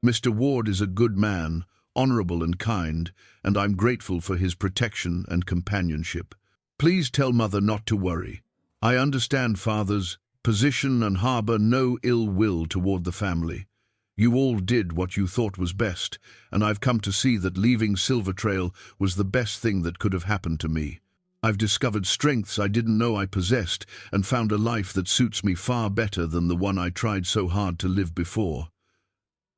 Mr. Ward is a good man, honorable and kind, and I'm grateful for his protection and companionship. Please tell Mother not to worry. I understand Father's position and harbor no ill will toward the family. You all did what you thought was best, and I've come to see that leaving Silver Trail was the best thing that could have happened to me. I've discovered strengths I didn't know I possessed and found a life that suits me far better than the one I tried so hard to live before.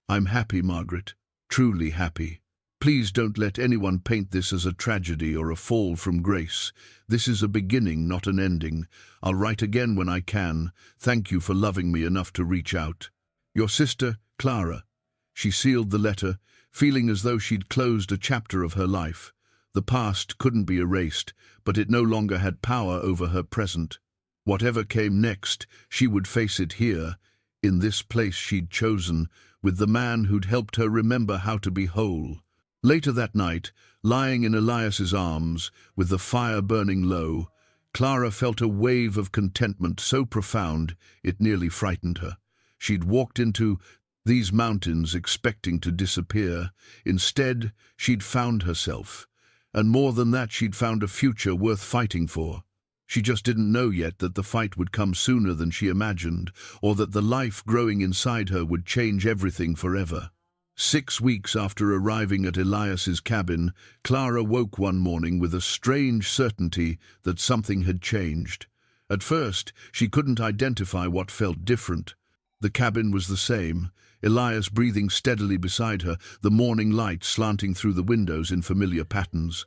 I'm happy, Margaret, truly happy. Please don't let anyone paint this as a tragedy or a fall from grace. This is a beginning, not an ending. I'll write again when I can. Thank you for loving me enough to reach out. Your sister, Clara. She sealed the letter, feeling as though she'd closed a chapter of her life. The past couldn't be erased, but it no longer had power over her present. Whatever came next, she would face it here, in this place she'd chosen, with the man who'd helped her remember how to be whole. Later that night, lying in Elias's arms, with the fire burning low, Clara felt a wave of contentment so profound it nearly frightened her. She'd walked into these mountains expecting to disappear. Instead, she'd found herself. And more than that, she'd found a future worth fighting for. She just didn't know yet that the fight would come sooner than she imagined, or that the life growing inside her would change everything forever. 6 weeks after arriving at Elias's cabin, Clara woke one morning with a strange certainty that something had changed. At first, she couldn't identify what felt different. The cabin was the same, Elias breathing steadily beside her, the morning light slanting through the windows in familiar patterns.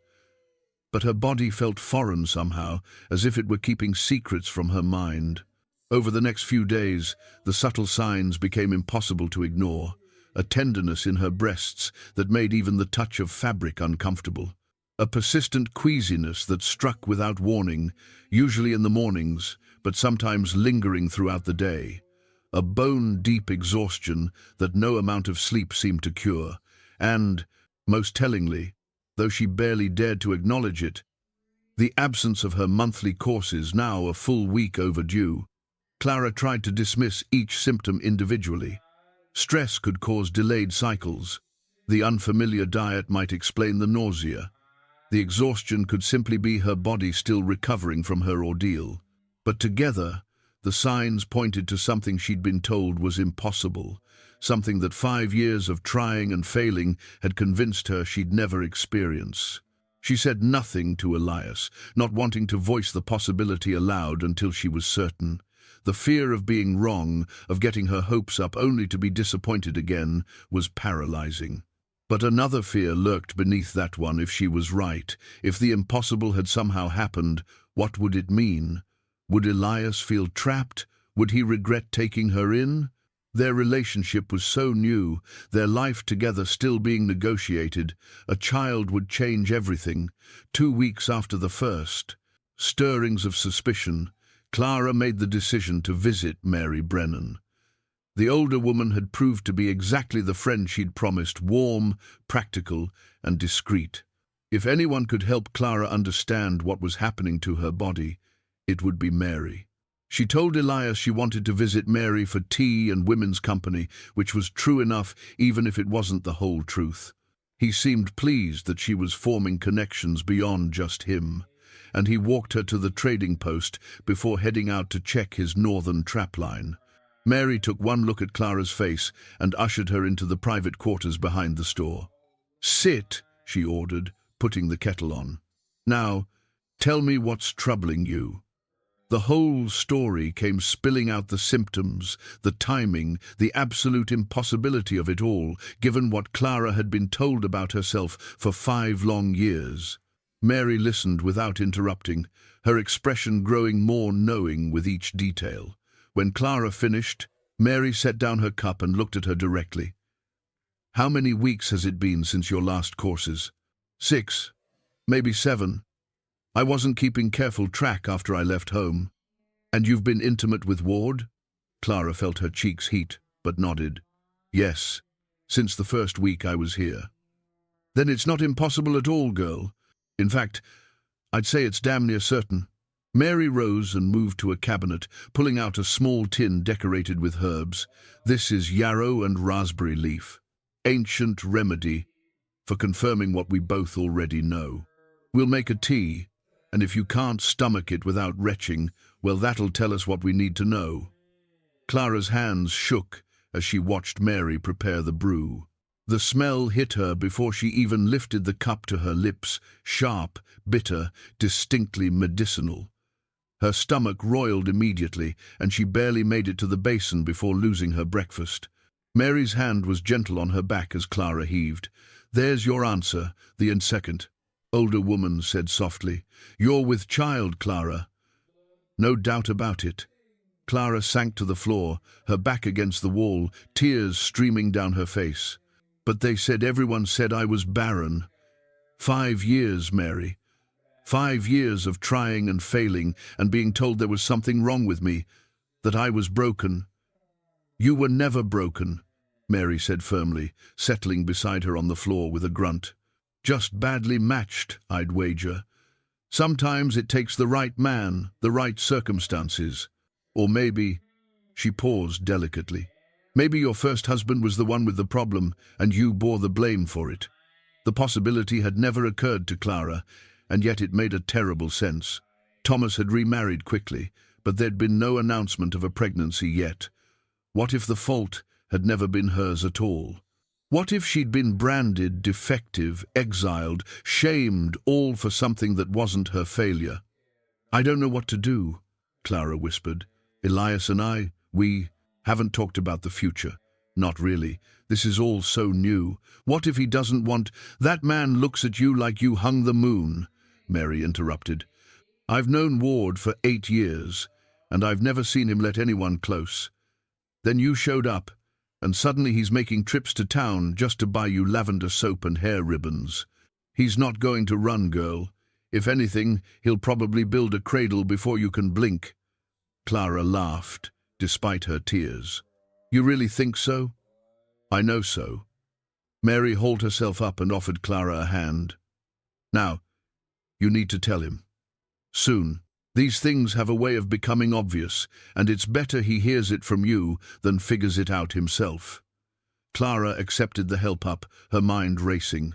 But her body felt foreign somehow, as if it were keeping secrets from her mind. Over the next few days, the subtle signs became impossible to ignore, a tenderness in her breasts that made even the touch of fabric uncomfortable. a persistent queasiness that struck without warning, usually in the mornings, but sometimes lingering throughout the day. A bone-deep exhaustion that no amount of sleep seemed to cure. And, most tellingly, though she barely dared to acknowledge it, the absence of her monthly courses, now a full week overdue. Clara tried to dismiss each symptom individually. Stress could cause delayed cycles. The unfamiliar diet might explain the nausea. The exhaustion could simply be her body still recovering from her ordeal. But together, the signs pointed to something she'd been told was impossible, something that 5 years of trying and failing had convinced her she'd never experience. She said nothing to Elias, not wanting to voice the possibility aloud until she was certain. The fear of being wrong, of getting her hopes up only to be disappointed again, was paralyzing. But another fear lurked beneath that one. If she was right, if the impossible had somehow happened, what would it mean? Would Elias feel trapped? Would he regret taking her in? Their relationship was so new, their life together still being negotiated. A child would change everything. 2 weeks after the first stirrings of suspicion, Clara made the decision to visit Mary Brennan. The older woman had proved to be exactly the friend she'd promised, warm, practical, and discreet. If anyone could help Clara understand what was happening to her body, it would be Mary. She told Elias she wanted to visit Mary for tea and women's company, which was true enough even if it wasn't the whole truth. He seemed pleased that she was forming connections beyond just him, and he walked her to the trading post before heading out to check his northern trapline. Mary took one look at Clara's face and ushered her into the private quarters behind the store. "Sit," she ordered, putting the kettle on. "Now, tell me what's troubling you." The whole story came spilling out, the symptoms, the timing, the absolute impossibility of it all, given what Clara had been told about herself for 5 long years. Mary listened without interrupting, her expression growing more knowing with each detail. When Clara finished, Mary set down her cup and looked at her directly. "How many weeks has it been since your last courses?" 6, maybe 7. I wasn't keeping careful track after I left home. "And you've been intimate with Ward?" Clara felt her cheeks heat, but nodded. "Yes, since the first week I was here." "Then it's not impossible at all, girl. In fact, I'd say it's damn near certain." Mary rose and moved to a cabinet, pulling out a small tin decorated with herbs. "This is yarrow and raspberry leaf. Ancient remedy for confirming what we both already know. We'll make a tea, and if you can't stomach it without retching, well, that'll tell us what we need to know." Clara's hands shook as she watched Mary prepare the brew. The smell hit her before she even lifted the cup to her lips, sharp, bitter, distinctly medicinal. Her stomach roiled immediately, and she barely made it to the basin before losing her breakfast. Mary's hand was gentle on her back as Clara heaved. "There's your answer, the second," older woman said softly. "You're with child, Clara." "No doubt about it." Clara sank to the floor, her back against the wall, tears streaming down her face. "But they said everyone said I was barren. 5 years, Mary. 5 years of trying and failing and being told there was something wrong with me, that I was broken." "You were never broken," Mary said firmly, settling beside her on the floor with a grunt. "Just badly matched, I'd wager. Sometimes it takes the right man, the right circumstances. Or maybe," she paused delicately, "maybe your first husband was the one with the problem and you bore the blame for it." The possibility had never occurred to Clara, and yet it made a terrible sense. Thomas had remarried quickly, but there'd been no announcement of a pregnancy yet. What if the fault had never been hers at all? What if she'd been branded defective, exiled, shamed, all for something that wasn't her failure? "I don't know what to do," Clara whispered. "Elias and we haven't talked about the future. Not really. This is all so new. What if he doesn't want—" "That man looks at you like you hung the moon," Mary interrupted. "I've known Ward for 8 years, and I've never seen him let anyone close. Then you showed up, and suddenly he's making trips to town just to buy you lavender soap and hair ribbons. He's not going to run, girl. If anything, he'll probably build a cradle before you can blink." Clara laughed, despite her tears. "You really think so?" "I know so." Mary hauled herself up and offered Clara a hand. "Now, you need to tell him. Soon. These things have a way of becoming obvious, and it's better he hears it from you than figures it out himself." Clara accepted the help up, her mind racing.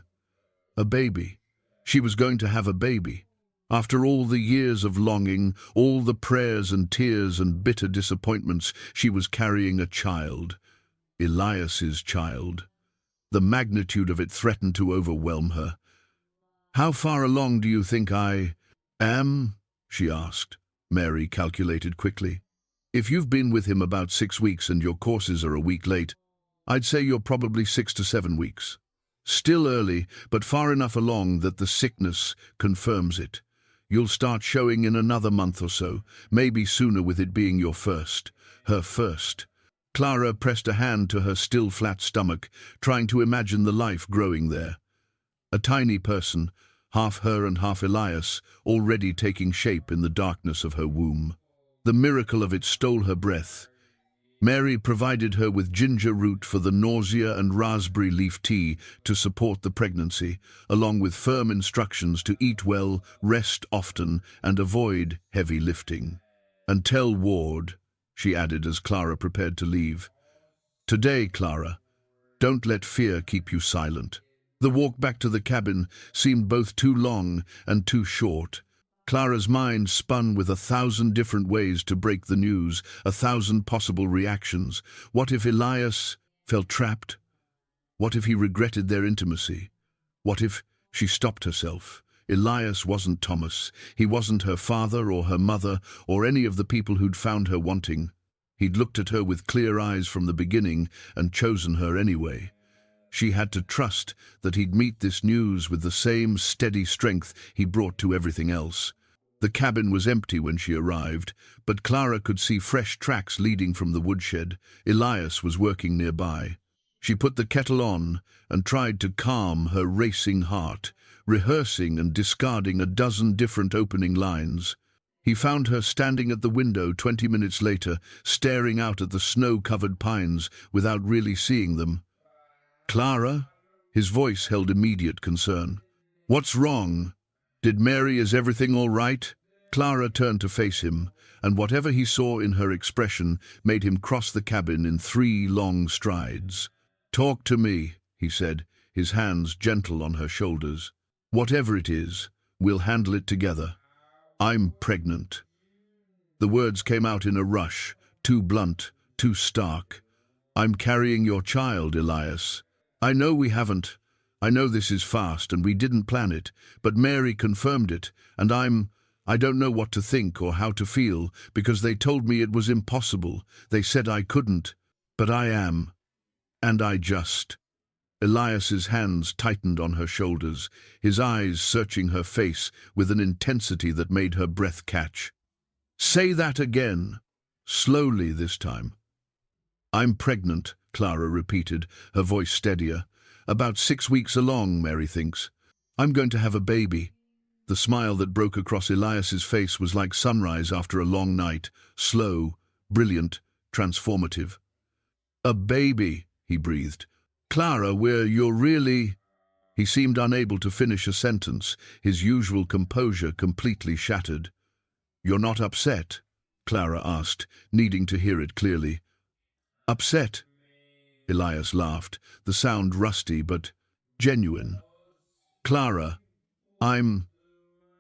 A baby. She was going to have a baby. After all the years of longing, all the prayers and tears and bitter disappointments, she was carrying a child. Elias's child. The magnitude of it threatened to overwhelm her. "How far along do you think I am?" she asked. Mary calculated quickly. "If you've been with him about 6 weeks and your courses are a week late, I'd say you're probably 6 to 7 weeks. Still early, but far enough along that the sickness confirms it. You'll start showing in another month or so, maybe sooner with it being your first. Her first." Clara pressed a hand to her still flat stomach, trying to imagine the life growing there. A tiny person, half her and half Elias, already taking shape in the darkness of her womb. The miracle of it stole her breath. Mary provided her with ginger root for the nausea and raspberry leaf tea to support the pregnancy, along with firm instructions to eat well, rest often, and avoid heavy lifting. "And tell Ward," she added as Clara prepared to leave. "Today, Clara, don't let fear keep you silent." The walk back to the cabin seemed both too long and too short. Clara's mind spun with 1,000 different ways to break the news, 1,000 possible reactions. What if Elias felt trapped? What if he regretted their intimacy? What if she stopped herself? Elias wasn't Thomas. He wasn't her father or her mother or any of the people who'd found her wanting. He'd looked at her with clear eyes from the beginning and chosen her anyway. She had to trust that he'd meet this news with the same steady strength he brought to everything else. The cabin was empty when she arrived, but Clara could see fresh tracks leading from the woodshed. Elias was working nearby. She put the kettle on and tried to calm her racing heart, rehearsing and discarding a dozen different opening lines. He found her standing at the window 20 minutes later, staring out at the snow-covered pines without really seeing them. "Clara?" His voice held immediate concern. "What's wrong? Is everything all right?" Clara turned to face him, and whatever he saw in her expression made him cross the cabin in 3 long strides. "Talk to me," he said, his hands gentle on her shoulders. "Whatever it is, we'll handle it together. I'm pregnant." The words came out in a rush, too blunt, too stark. "I'm carrying your child, Elias. I know we haven't. I know this is fast and we didn't plan it, but Mary confirmed it, and I don't know what to think or how to feel, because they told me it was impossible. They said I couldn't, but I am. And I just." Elias's hands tightened on her shoulders, his eyes searching her face with an intensity that made her breath catch. "Say that again." Slowly this time. "I'm pregnant," Clara repeated, her voice steadier. "About 6 weeks along, Mary thinks. I'm going to have a baby." The smile that broke across Elias's face was like sunrise after a long night, slow, brilliant, transformative. "A baby," he breathed. "Clara, you're really—" He seemed unable to finish a sentence, his usual composure completely shattered. "You're not upset?" Clara asked, needing to hear it clearly. "Upset?" Elias laughed, the sound rusty but genuine. "Clara,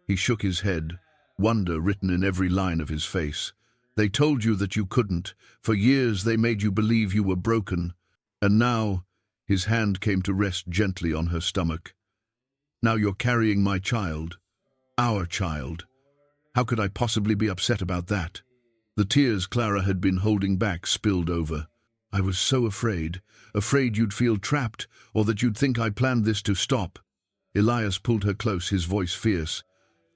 He shook his head, wonder written in every line of his face. "They told you that you couldn't. For years they made you believe you were broken. And now," his hand came to rest gently on her stomach, "now you're carrying my child. Our child. How could I possibly be upset about that?" The tears Clara had been holding back spilled over. "I was so afraid you'd feel trapped, or that you'd think I planned this to stop." Elias pulled her close, his voice fierce.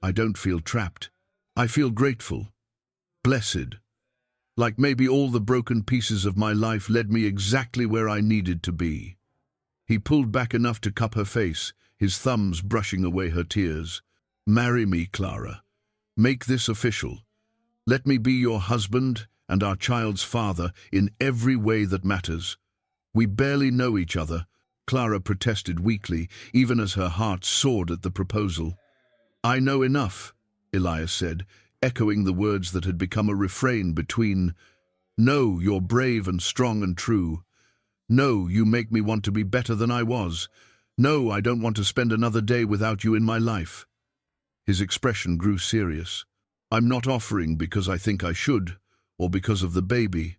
"I don't feel trapped. I feel grateful. Blessed. Like maybe all the broken pieces of my life led me exactly where I needed to be." He pulled back enough to cup her face, his thumbs brushing away her tears. "Marry me, Clara. Make this official. Let me be your husband and our child's father in every way that matters. We barely know each other," Clara protested weakly, even as her heart soared at the proposal. "I know enough," Elias said, echoing the words that had become a refrain between. "No, you're brave and strong and true. No, you make me want to be better than I was. No, I don't want to spend another day without you in my life." His expression grew serious. "I'm not offering because I think I should, or because of the baby.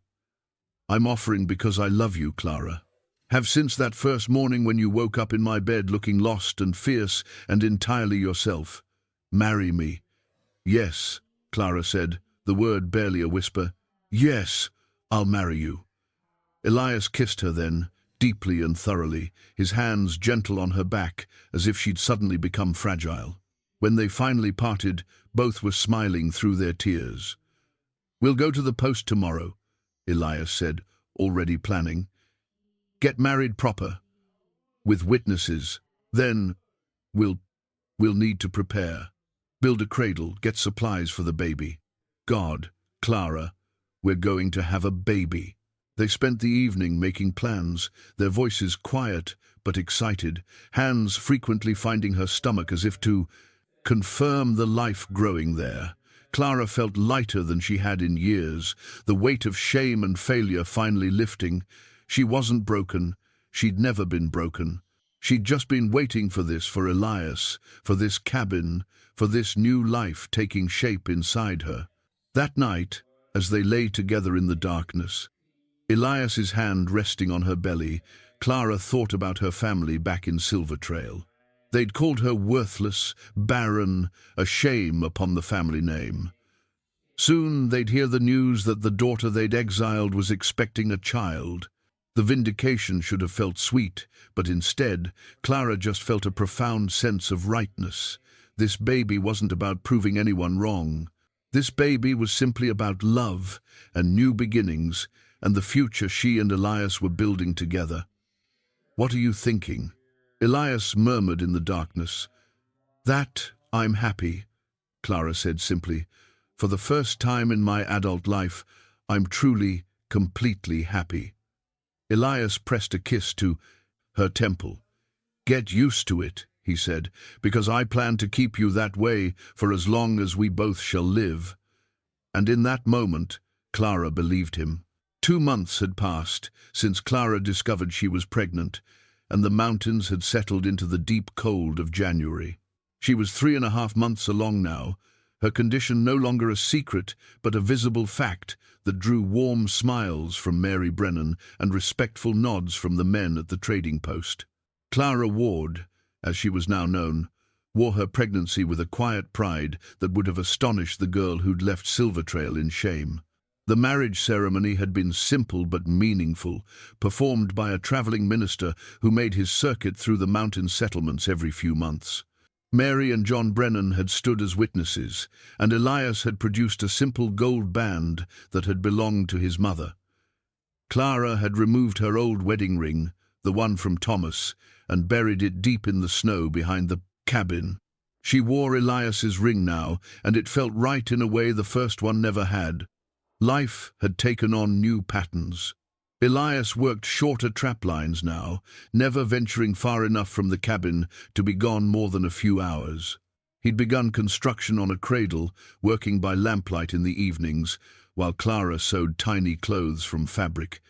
I'm offering because I love you, Clara. Have since that first morning when you woke up in my bed looking lost and fierce and entirely yourself. Marry me." "Yes," Clara said, the word barely a whisper. "Yes, I'll marry you." Elias kissed her then, deeply and thoroughly, his hands gentle on her back, as if she'd suddenly become fragile. When they finally parted, both were smiling through their tears. "We'll go to the post tomorrow," Elias said, already planning. "Get married proper, with witnesses. Then we'll need to prepare. Build a cradle, get supplies for the baby. God, Clara, we're going to have a baby." They spent the evening making plans, their voices quiet but excited, hands frequently finding her stomach as if to confirm the life growing there. Clara felt lighter than she had in years, the weight of shame and failure finally lifting. She wasn't broken. She'd never been broken. She'd just been waiting for this, for Elias, for this cabin, for this new life taking shape inside her. That night, as they lay together in the darkness, Elias's hand resting on her belly, Clara thought about her family back in Silver Trail. They'd called her worthless, barren, a shame upon the family name. Soon they'd hear the news that the daughter they'd exiled was expecting a child. The vindication should have felt sweet, but instead, Clara just felt a profound sense of rightness. This baby wasn't about proving anyone wrong. This baby was simply about love and new beginnings, and the future she and Elias were building together. "What are you thinking?" Elias murmured in the darkness. "That I'm happy," Clara said simply. "For the first time in my adult life, I'm truly, completely happy." Elias pressed a kiss to her temple. "Get used to it," he said, "because I plan to keep you that way for as long as we both shall live." And in that moment, Clara believed him. 2 months had passed since Clara discovered she was pregnant, and the mountains had settled into the deep cold of January. She was 3.5 months along now, her condition no longer a secret but a visible fact that drew warm smiles from Mary Brennan and respectful nods from the men at the trading post. Clara Ward, as she was now known, wore her pregnancy with a quiet pride that would have astonished the girl who'd left Silver Trail in shame. The marriage ceremony had been simple but meaningful, performed by a traveling minister who made his circuit through the mountain settlements every few months. Mary and John Brennan had stood as witnesses, and Elias had produced a simple gold band that had belonged to his mother. Clara had removed her old wedding ring, the one from Thomas, and buried it deep in the snow behind the cabin. She wore Elias's ring now, and it felt right in a way the first one never had. Life had taken on new patterns. Elias worked shorter trap lines now, never venturing far enough from the cabin to be gone more than a few hours. He'd begun construction on a cradle, working by lamplight in the evenings, while Clara sewed tiny clothes from fabric.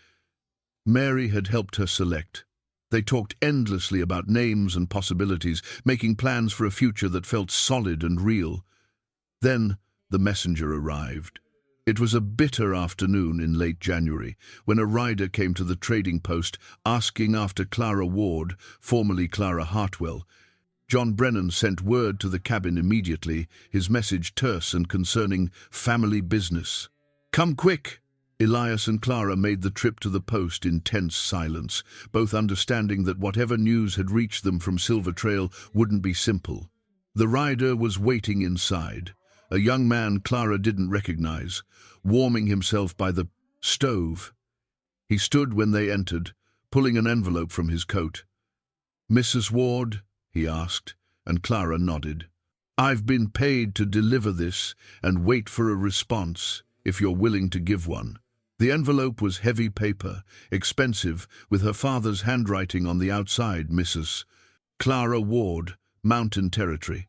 Mary had helped her select. They talked endlessly about names and possibilities, making plans for a future that felt solid and real. Then the messenger arrived. It was a bitter afternoon in late January when a rider came to the trading post asking after Clara Ward, formerly Clara Hartwell. John Brennan sent word to the cabin immediately, his message terse and concerning family business. "Come quick!" Elias and Clara made the trip to the post in tense silence, both understanding that whatever news had reached them from Silver Trail wouldn't be simple. The rider was waiting inside, a young man Clara didn't recognize, warming himself by the stove. He stood when they entered, pulling an envelope from his coat. "Mrs. Ward," he asked, and Clara nodded. "I've been paid to deliver this and wait for a response, if you're willing to give one." The envelope was heavy paper, expensive, with her father's handwriting on the outside, Mrs. Clara Ward, Mountain Territory.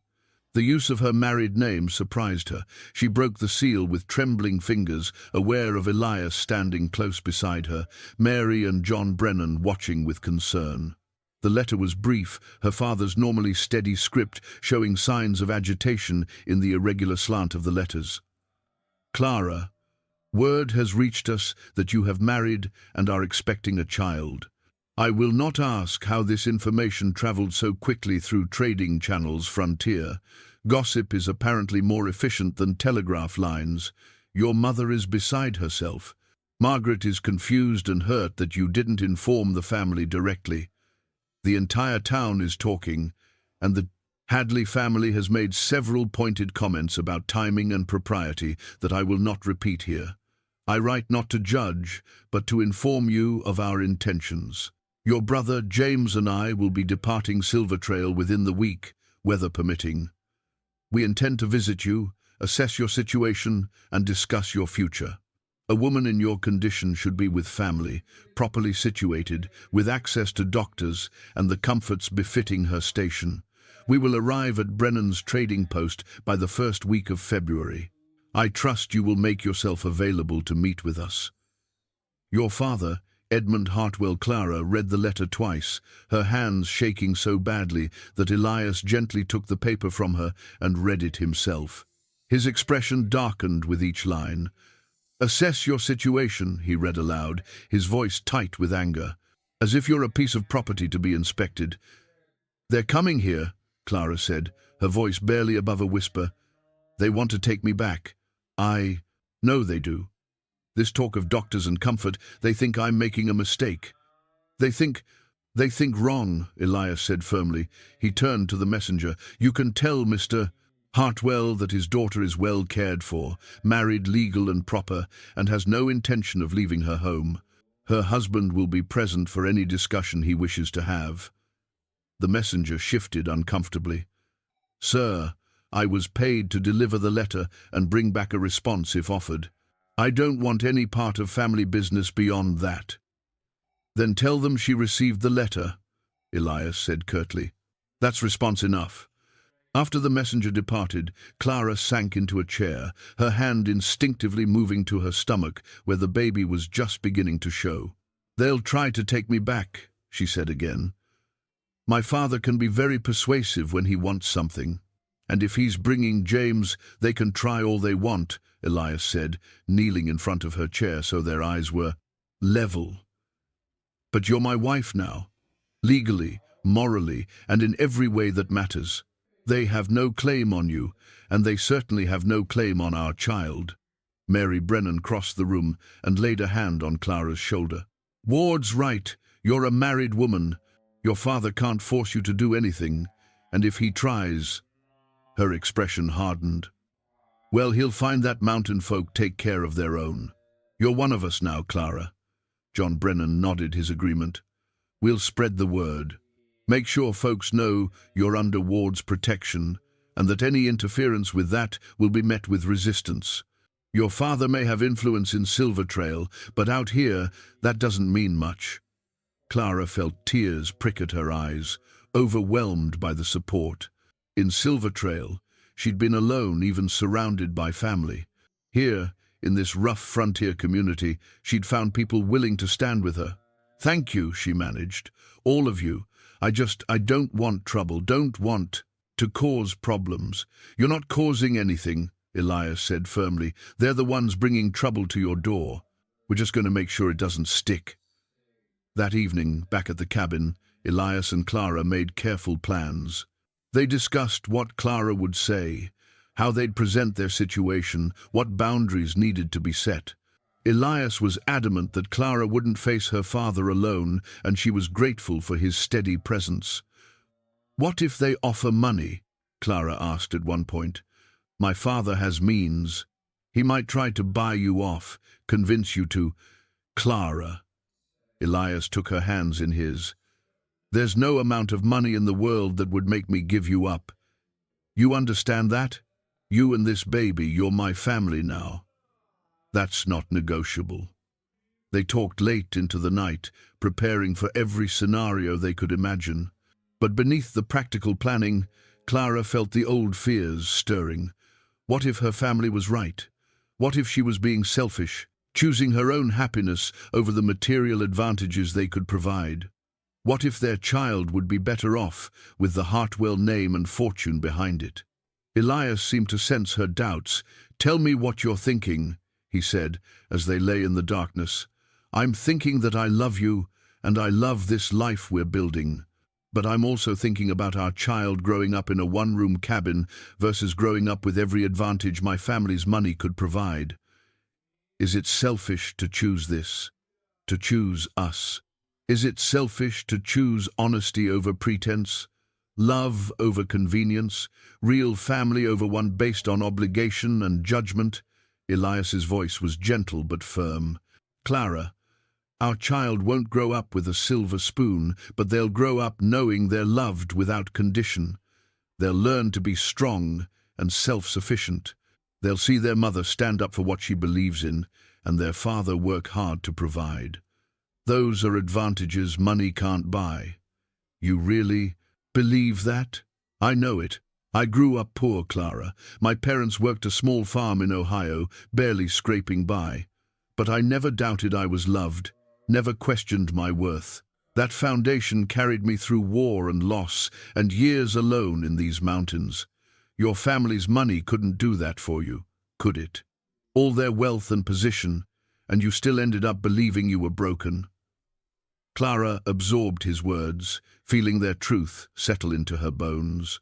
The use of her married name surprised her. She broke the seal with trembling fingers, aware of Elias standing close beside her, Mary and John Brennan watching with concern. The letter was brief, her father's normally steady script showing signs of agitation in the irregular slant of the letters. "Clara, word has reached us that you have married and are expecting a child. I will not ask how this information traveled so quickly through trading channels frontier. Gossip is apparently more efficient than telegraph lines. Your mother is beside herself. Margaret is confused and hurt that you didn't inform the family directly. The entire town is talking, and the Hadley family has made several pointed comments about timing and propriety that I will not repeat here. I write not to judge, but to inform you of our intentions. Your brother James and I will be departing Silver Trail within the week, weather permitting. We intend to visit you, assess your situation, and discuss your future. A woman in your condition should be with family, properly situated, with access to doctors and the comforts befitting her station. We will arrive at Brennan's trading post by the first week of February. I trust you will make yourself available to meet with us." Your father, Edmund Hartwell Clara, read the letter twice, her hands shaking so badly that Elias gently took the paper from her and read it himself. His expression darkened with each line. "Assess your situation," he read aloud, his voice tight with anger, "as if you're a piece of property to be inspected." "They're coming here," Clara said, her voice barely above a whisper. "They want to take me back. I know they do. This talk of doctors and comfort, they think I'm making a mistake." They think wrong," Elias said firmly. He turned to the messenger. "You can tell Mr. Hartwell that his daughter is well cared for, married legal and proper, and has no intention of leaving her home. Her husband will be present for any discussion he wishes to have." The messenger shifted uncomfortably. "Sir, I was paid to deliver the letter and bring back a response if offered. I don't want any part of family business beyond that." "Then tell them she received the letter," Elias said curtly. "That's response enough." After the messenger departed, Clara sank into a chair, her hand instinctively moving to her stomach, where the baby was just beginning to show. "They'll try to take me back," she said again. "My father can be very persuasive when he wants something. And if he's bringing James, they can try all they want," Elias said, kneeling in front of her chair so their eyes were level. "But you're my wife now, legally, morally, and in every way that matters. They have no claim on you, and they certainly have no claim on our child." Mary Brennan crossed the room and laid a hand on Clara's shoulder. "Ward's right. You're a married woman. Your father can't force you to do anything, and if he tries—" Her expression hardened. "Well, he'll find that mountain folk take care of their own. You're one of us now, Clara." John Brennan nodded his agreement. "We'll spread the word. Make sure folks know you're under Ward's protection, and that any interference with that will be met with resistance. Your father may have influence in Silver Trail, but out here, that doesn't mean much." Clara felt tears prick at her eyes, overwhelmed by the support. In Silver Trail, she'd been alone, even surrounded by family. Here, in this rough frontier community, she'd found people willing to stand with her. "Thank you," she managed. "All of you. I don't want trouble, don't want to cause problems." "You're not causing anything," Elias said firmly. "They're the ones bringing trouble to your door. We're just going to make sure it doesn't stick." That evening, back at the cabin, Elias and Clara made careful plans. They discussed what Clara would say, how they'd present their situation, what boundaries needed to be set. Elias was adamant that Clara wouldn't face her father alone, and she was grateful for his steady presence. "What if they offer money?" Clara asked at one point. "My father has means. He might try to buy you off, convince you to—" "Clara." Elias took her hands in his. There's no amount of money in the world that would make me give you up. You understand that? You and this baby, you're my family now. That's not negotiable. They talked late into the night, preparing for every scenario they could imagine. But beneath the practical planning, Clara felt the old fears stirring. What if her family was right? What if she was being selfish, choosing her own happiness over the material advantages they could provide? What if their child would be better off with the Hartwell name and fortune behind it? Elias seemed to sense her doubts. "Tell me what you're thinking," he said, as they lay in the darkness. "I'm thinking that I love you, and I love this life we're building. But I'm also thinking about our child growing up in a one-room cabin versus growing up with every advantage my family's money could provide. Is it selfish to choose this? To choose us? Is it selfish to choose honesty over pretense? Love over convenience? Real family over one based on obligation and judgment?" Elias's voice was gentle but firm. "Clara, our child won't grow up with a silver spoon, but they'll grow up knowing they're loved without condition. They'll learn to be strong and self-sufficient. They'll see their mother stand up for what she believes in, and their father work hard to provide. Those are advantages money can't buy." "You really believe that?" "I know it. I grew up poor, Clara. My parents worked a small farm in Ohio, barely scraping by. But I never doubted I was loved, never questioned my worth. That foundation carried me through war and loss, and years alone in these mountains. Your family's money couldn't do that for you, could it? All their wealth and position, and you still ended up believing you were broken." Clara absorbed his words, feeling their truth settle into her bones.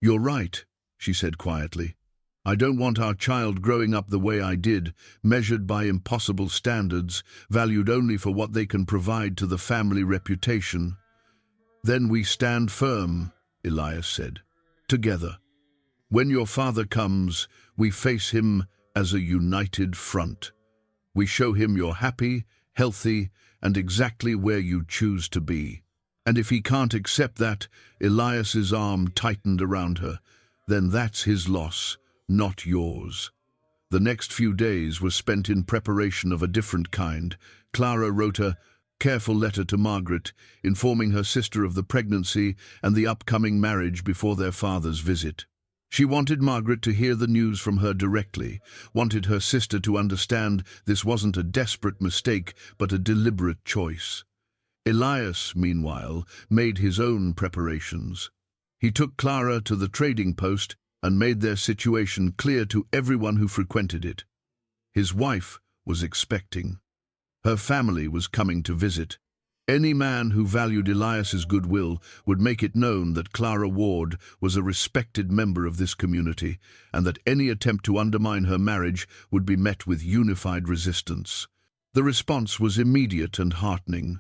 "You're right," she said quietly. "I don't want our child growing up the way I did, measured by impossible standards, valued only for what they can provide to the family reputation." "Then we stand firm," Elias said, "together. When your father comes, we face him as a united front. We show him you're happy, healthy, and exactly where you choose to be. And if he can't accept that," Elias's arm tightened around her, "then that's his loss, not yours." The next few days were spent in preparation of a different kind. Clara wrote a careful letter to Margaret, informing her sister of the pregnancy and the upcoming marriage before their father's visit. She wanted Margaret to hear the news from her directly, wanted her sister to understand this wasn't a desperate mistake, but a deliberate choice. Elias, meanwhile, made his own preparations. He took Clara to the trading post and made their situation clear to everyone who frequented it. His wife was expecting. Her family was coming to visit. Any man who valued Elias's goodwill would make it known that Clara Ward was a respected member of this community, and that any attempt to undermine her marriage would be met with unified resistance. The response was immediate and heartening.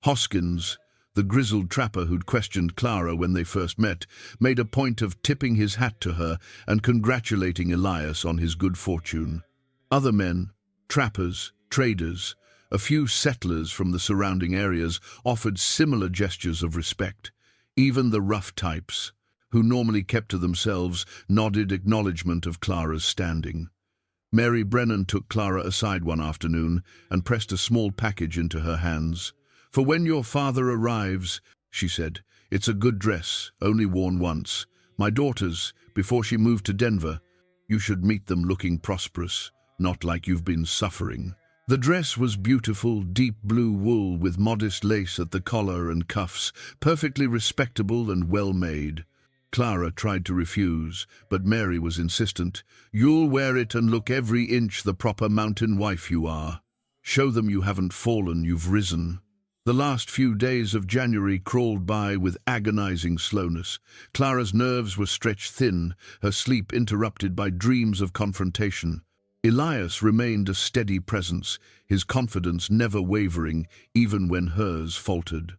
Hoskins, the grizzled trapper who'd questioned Clara when they first met, made a point of tipping his hat to her and congratulating Elias on his good fortune. Other men, trappers, traders, a few settlers from the surrounding areas offered similar gestures of respect. Even the rough types, who normally kept to themselves, nodded acknowledgement of Clara's standing. Mary Brennan took Clara aside one afternoon and pressed a small package into her hands. "For when your father arrives," she said, "it's a good dress, only worn once. My daughter's, before she moved to Denver. You should meet them looking prosperous, not like you've been suffering." The dress was beautiful, deep blue wool with modest lace at the collar and cuffs, perfectly respectable and well-made. Clara tried to refuse, but Mary was insistent. "You'll wear it and look every inch the proper mountain wife you are. Show them you haven't fallen, you've risen." The last few days of January crawled by with agonizing slowness. Clara's nerves were stretched thin, her sleep interrupted by dreams of confrontation. Elias remained a steady presence, his confidence never wavering, even when hers faltered.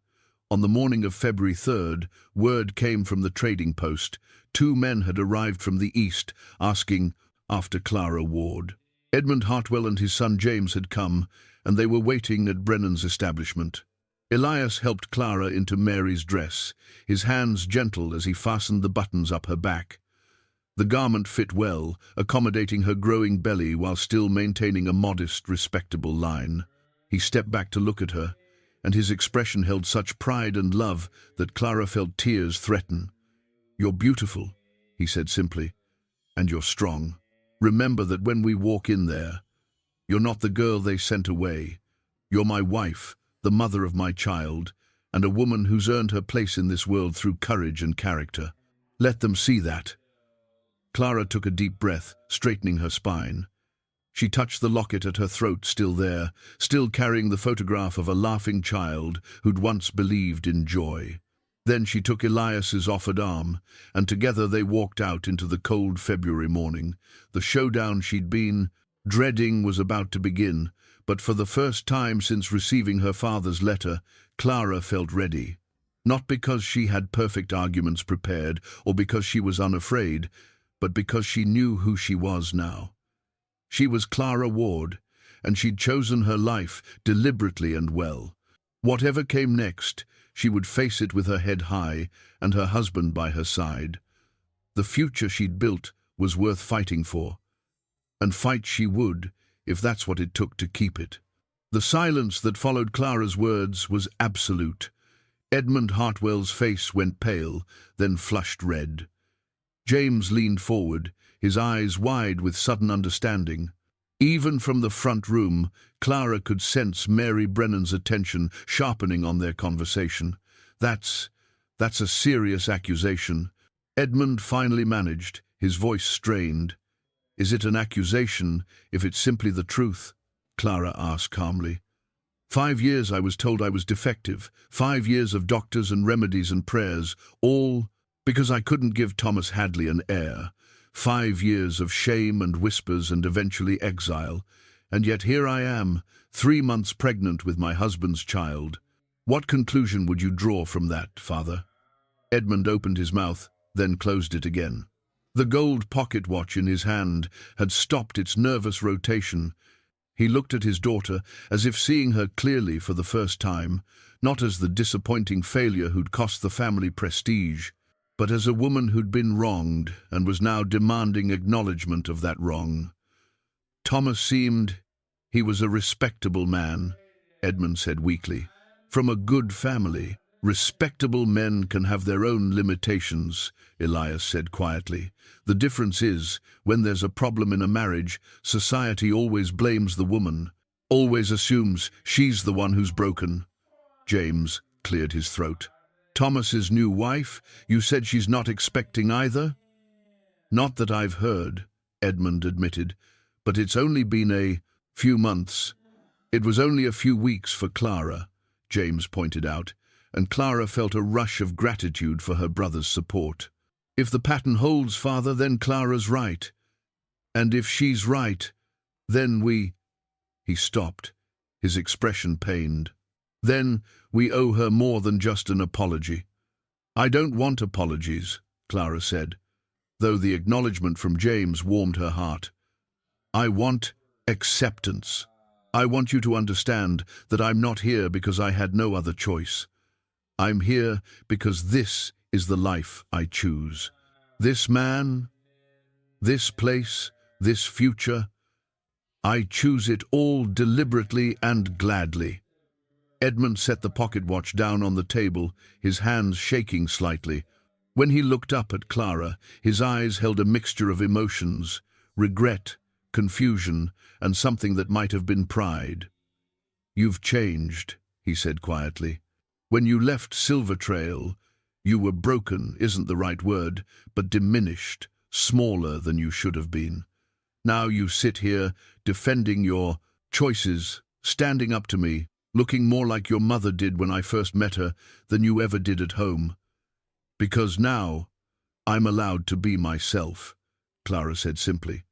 On the morning of February 3rd, word came from the trading post. 2 men had arrived from the east, asking after Clara Ward. Edmund Hartwell and his son James had come, and they were waiting at Brennan's establishment. Elias helped Clara into Mary's dress, his hands gentle as he fastened the buttons up her back. The garment fit well, accommodating her growing belly while still maintaining a modest, respectable line. He stepped back to look at her, and his expression held such pride and love that Clara felt tears threaten. "You're beautiful," he said simply, "and you're strong. Remember that when we walk in there, you're not the girl they sent away. You're my wife, the mother of my child, and a woman who's earned her place in this world through courage and character. Let them see that." Clara took a deep breath, straightening her spine. She touched the locket at her throat, still there, still carrying the photograph of a laughing child who'd once believed in joy. Then she took Elias's offered arm, and together they walked out into the cold February morning. The showdown she'd been dreading was about to begin, but for the first time since receiving her father's letter, Clara felt ready. Not because she had perfect arguments prepared, or because she was unafraid, but because she knew who she was now. She was Clara Ward, and she'd chosen her life deliberately and well. Whatever came next, she would face it with her head high and her husband by her side. The future she'd built was worth fighting for, and fight she would, if that's what it took to keep it. The silence that followed Clara's words was absolute. Edmund Hartwell's face went pale, then flushed red. James leaned forward, his eyes wide with sudden understanding. Even from the front room, Clara could sense Mary Brennan's attention sharpening on their conversation. That's a serious accusation. Edmund finally managed, his voice strained. "Is it an accusation if it's simply the truth?" Clara asked calmly. 5 years I was told I was defective, 5 years of doctors and remedies and prayers, all because I couldn't give Thomas Hadley an heir. 5 years of shame and whispers and eventually exile. And yet here I am, 3 months pregnant with my husband's child. What conclusion would you draw from that, Father? Edmund opened his mouth, then closed it again. The gold pocket watch in his hand had stopped its nervous rotation. He looked at his daughter as if seeing her clearly for the first time, not as the disappointing failure who'd cost the family prestige, but as a woman who'd been wronged and was now demanding acknowledgement of that wrong. He was a respectable man, Edmund said weakly. From a good family. Respectable men can have their own limitations, Elias said quietly. The difference is, when there's a problem in a marriage, society always blames the woman, always assumes she's the one who's broken. James cleared his throat. Thomas's new wife, you said she's not expecting either? Not that I've heard, Edmund admitted, but it's only been a few months. It was only a few weeks for Clara, James pointed out, and Clara felt a rush of gratitude for her brother's support. If the pattern holds, Father, then Clara's right. And if she's right, then He stopped, his expression pained. Then we owe her more than just an apology. I don't want apologies, Clara said, though the acknowledgement from James warmed her heart. I want acceptance. I want you to understand that I'm not here because I had no other choice. I'm here because this is the life I choose. This man, this place, this future, I choose it all deliberately and gladly. Edmund set the pocket watch down on the table, his hands shaking slightly. When he looked up at Clara, his eyes held a mixture of emotions, regret, confusion, and something that might have been pride. You've changed, he said quietly. When you left Silver Trail, you were broken, isn't the right word, but diminished, smaller than you should have been. Now you sit here, defending your choices, standing up to me, looking more like your mother did when I first met her than you ever did at home. Because now, I'm allowed to be myself, Clara said simply.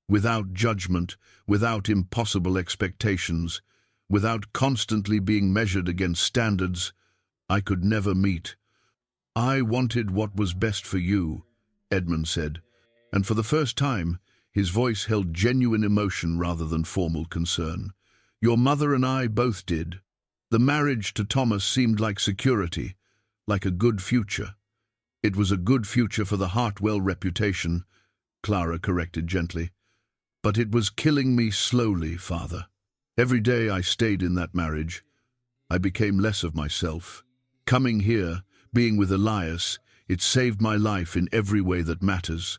Without judgment, without impossible expectations, without constantly being measured against standards I could never meet. I wanted what was best for you, Edmund said, and for the first time, his voice held genuine emotion rather than formal concern. Your mother and I both did. The marriage to Thomas seemed like security, like a good future. It was a good future for the Hartwell reputation, Clara corrected gently. But it was killing me slowly, Father. Every day I stayed in that marriage, I became less of myself. Coming here, being with Elias, it saved my life in every way that matters.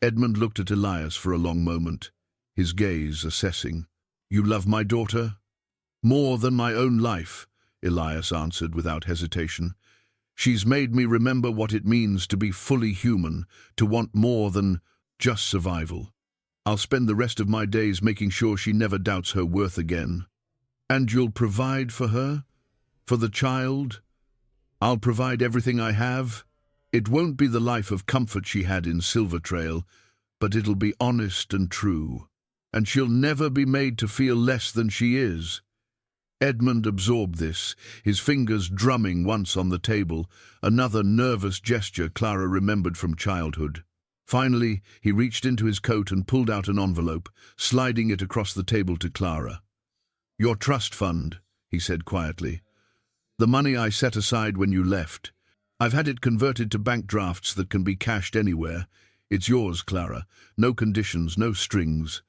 Edmund looked at Elias for a long moment, his gaze assessing. You love my daughter? More than my own life, Elias answered without hesitation. She's made me remember what it means to be fully human, to want more than just survival. I'll spend the rest of my days making sure she never doubts her worth again. And you'll provide for her? For the child? I'll provide everything I have. It won't be the life of comfort she had in Silver Trail, but it'll be honest and true. And she'll never be made to feel less than she is. Edmund absorbed this, his fingers drumming once on the table, another nervous gesture Clara remembered from childhood. Finally, he reached into his coat and pulled out an envelope, sliding it across the table to Clara. Your trust fund, he said quietly. The money I set aside when you left. I've had it converted to bank drafts that can be cashed anywhere. It's yours, Clara. No conditions, no strings.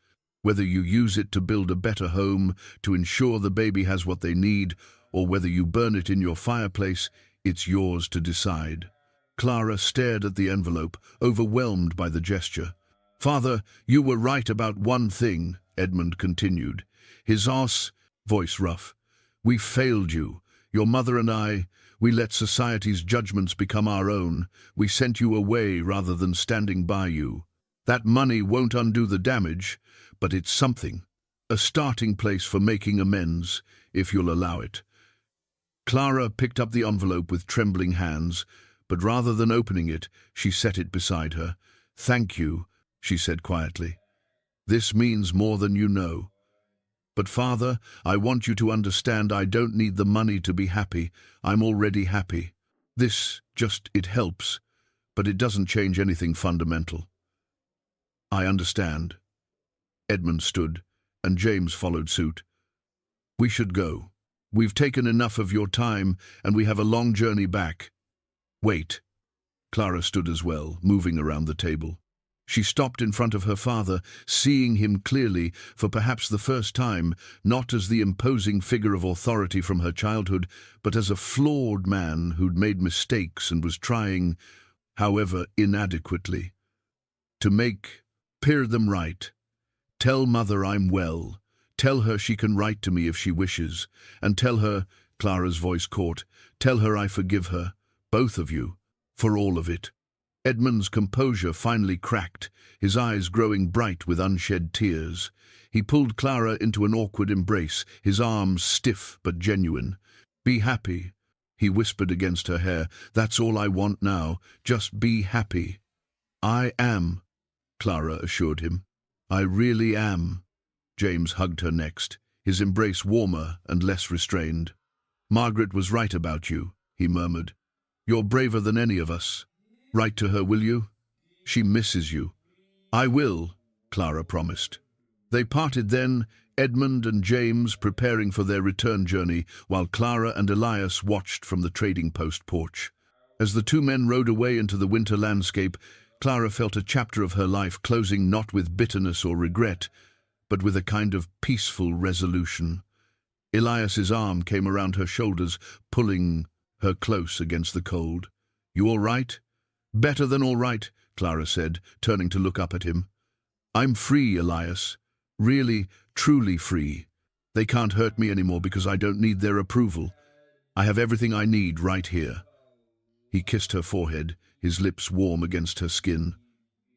Whether you use it to build a better home, to ensure the baby has what they need, or whether you burn it in your fireplace, it's yours to decide. Clara stared at the envelope, overwhelmed by the gesture. Father, you were right about one thing, Edmund continued. His voice rough. We failed you. Your mother and I, we let society's judgments become our own. We sent you away rather than standing by you. That money won't undo the damage, but it's something. A starting place for making amends, if you'll allow it. Clara picked up the envelope with trembling hands, but rather than opening it, she set it beside her. Thank you, she said quietly. This means more than you know. But Father, I want you to understand I don't need the money to be happy. I'm already happy. It helps, but it doesn't change anything fundamental. I understand. Edmund stood, and James followed suit. We should go. We've taken enough of your time, and we have a long journey back. Wait. Clara stood as well, moving around the table. She stopped in front of her father, seeing him clearly, for perhaps the first time, not as the imposing figure of authority from her childhood, but as a flawed man who'd made mistakes and was trying, however inadequately, to peer them right. Tell Mother I'm well. Tell her she can write to me if she wishes. And tell her, Clara's voice caught, tell her I forgive her, both of you, for all of it. Edmund's composure finally cracked, his eyes growing bright with unshed tears. He pulled Clara into an awkward embrace, his arms stiff but genuine. Be happy, he whispered against her hair. That's all I want now. Just be happy. I am, Clara assured him. I really am. James hugged her next, his embrace warmer and less restrained. Margaret was right about you, he murmured. You're braver than any of us. Write to her, will you? She misses you. I will, Clara promised. They parted then, Edmund and James preparing for their return journey, while Clara and Elias watched from the trading post porch. As the two men rode away into the winter landscape, Clara felt a chapter of her life closing not with bitterness or regret, but with a kind of peaceful resolution. Elias's arm came around her shoulders, pulling her close against the cold. You all right? Better than all right, Clara said, turning to look up at him. I'm free, Elias. Really, truly free. They can't hurt me anymore because I don't need their approval. I have everything I need right here. He kissed her forehead, his lips warm against her skin.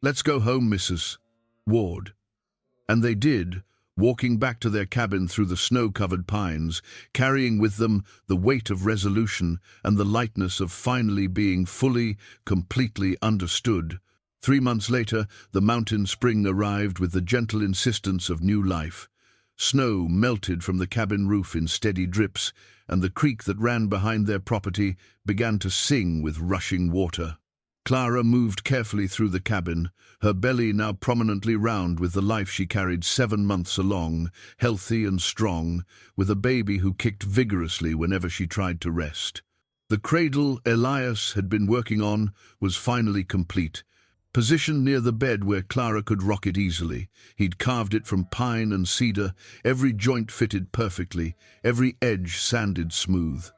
Let's go home, Mrs. Ward. And they did, walking back to their cabin through the snow-covered pines, carrying with them the weight of resolution and the lightness of finally being fully, completely understood. 3 months later, the mountain spring arrived with the gentle insistence of new life. Snow melted from the cabin roof in steady drips, and the creek that ran behind their property began to sing with rushing water. Clara moved carefully through the cabin, her belly now prominently round with the life she carried 7 months along, healthy and strong, with a baby who kicked vigorously whenever she tried to rest. The cradle Elias had been working on was finally complete. Positioned near the bed where Clara could rock it easily, he'd carved it from pine and cedar, every joint fitted perfectly, every edge sanded smooth.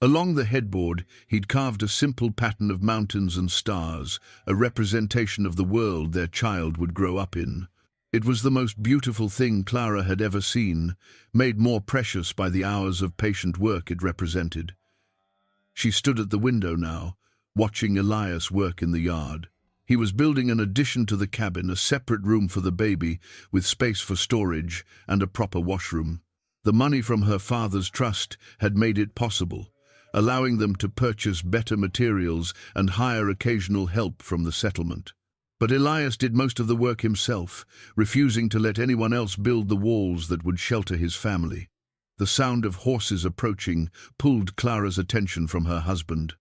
Along the headboard, he'd carved a simple pattern of mountains and stars, a representation of the world their child would grow up in. It was the most beautiful thing Clara had ever seen, made more precious by the hours of patient work it represented. She stood at the window now, watching Elias work in the yard. He was building an addition to the cabin, a separate room for the baby, with space for storage and a proper washroom. The money from her father's trust had made it possible, allowing them to purchase better materials and hire occasional help from the settlement. But Elias did most of the work himself, refusing to let anyone else build the walls that would shelter his family. The sound of horses approaching pulled Clara's attention from her husband.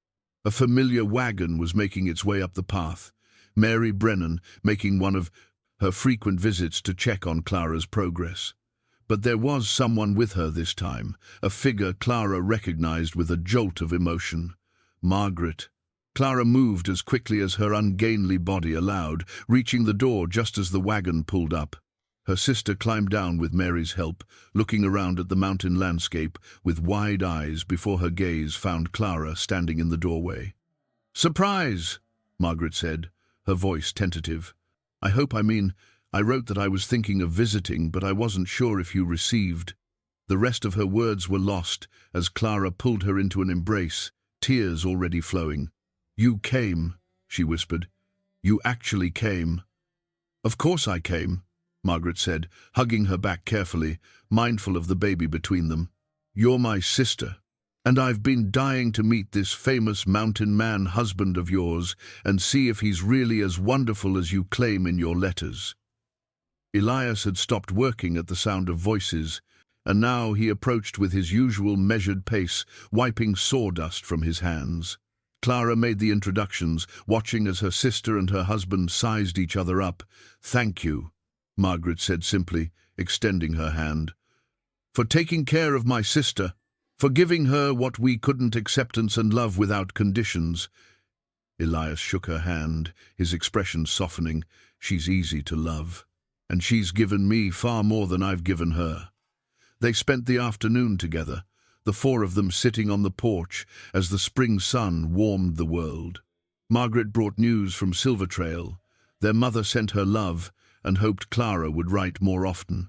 A familiar wagon was making its way up the path, Mary Brennan making one of her frequent visits to check on Clara's progress. But there was someone with her this time, a figure Clara recognized with a jolt of emotion. Margaret. Clara moved as quickly as her ungainly body allowed, reaching the door just as the wagon pulled up. Her sister climbed down with Mary's help, looking around at the mountain landscape with wide eyes before her gaze found Clara standing in the doorway. "Surprise!" Margaret said, her voice tentative. I wrote that I was thinking of visiting, but I wasn't sure if you received." The rest of her words were lost as Clara pulled her into an embrace, tears already flowing. "You came," she whispered. "You actually came." "Of course I came," Margaret said, hugging her back carefully, mindful of the baby between them. "You're my sister, and I've been dying to meet this famous mountain man husband of yours and see if he's really as wonderful as you claim in your letters." Elias had stopped working at the sound of voices, and now he approached with his usual measured pace, wiping sawdust from his hands. Clara made the introductions, watching as her sister and her husband sized each other up. "Thank you," Margaret said simply, extending her hand. "For taking care of my sister, for giving her what we couldn't, acceptance and love without conditions." Elias shook her hand, his expression softening. "She's easy to love. And she's given me far more than I've given her." They spent the afternoon together, the four of them sitting on the porch as the spring sun warmed the world. Margaret brought news from Silver Trail. Their mother sent her love and hoped Clara would write more often.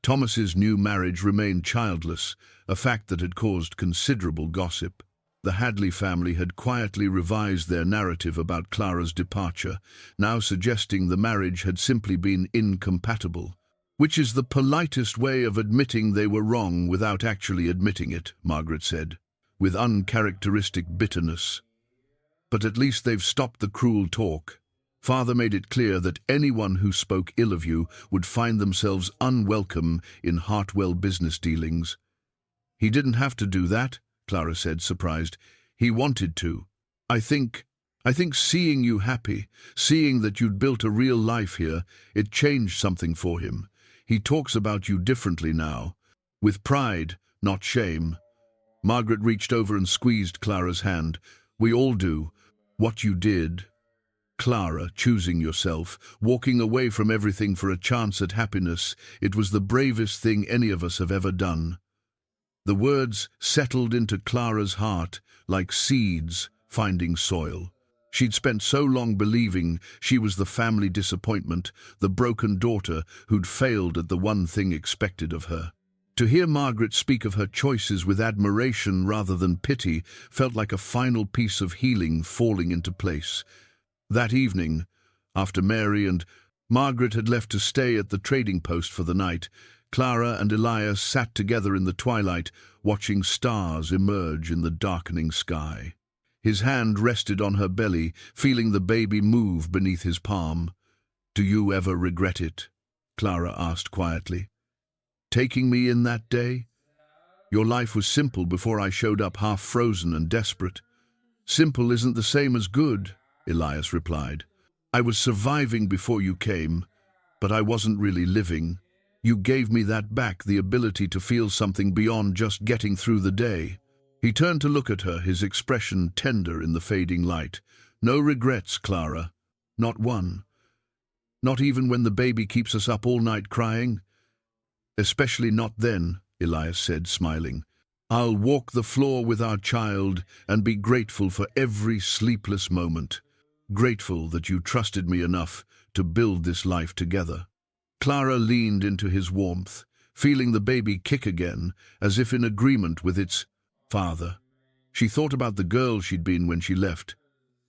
Thomas's new marriage remained childless, a fact that had caused considerable gossip. The Hadley family had quietly revised their narrative about Clara's departure, now suggesting the marriage had simply been incompatible, which is the politest way of admitting they were wrong without actually admitting it, Margaret said, with uncharacteristic bitterness. "But at least they've stopped the cruel talk. Father made it clear that anyone who spoke ill of you would find themselves unwelcome in Hartwell business dealings." "He didn't have to do that," Clara said, surprised. "He wanted to. I think seeing you happy, seeing that you'd built a real life here, it changed something for him. He talks about you differently now, with pride, not shame." Margaret reached over and squeezed Clara's hand. "We all do. What you did, Clara, choosing yourself, walking away from everything for a chance at happiness, it was the bravest thing any of us have ever done." The words settled into Clara's heart like seeds finding soil. She'd spent so long believing she was the family disappointment, the broken daughter who'd failed at the one thing expected of her. To hear Margaret speak of her choices with admiration rather than pity felt like a final piece of healing falling into place. That evening, after Mary and Margaret had left to stay at the trading post for the night, Clara and Elias sat together in the twilight, watching stars emerge in the darkening sky. His hand rested on her belly, feeling the baby move beneath his palm. "Do you ever regret it?" Clara asked quietly. "Taking me in that day? Your life was simple before I showed up half frozen and desperate." "Simple isn't the same as good," Elias replied. I was surviving before you came, but I wasn't really living. You gave me that back, the ability to feel something beyond just getting through the day. He turned to look at her, his expression tender in the fading light. No regrets, Clara. Not one. Not even when the baby keeps us up all night crying? Especially not then, Elias said, smiling. I'll walk the floor with our child and be grateful for every sleepless moment. Grateful that you trusted me enough to build this life together. Clara leaned into his warmth, feeling the baby kick again, as if in agreement with its father. She thought about the girl she'd been when she left.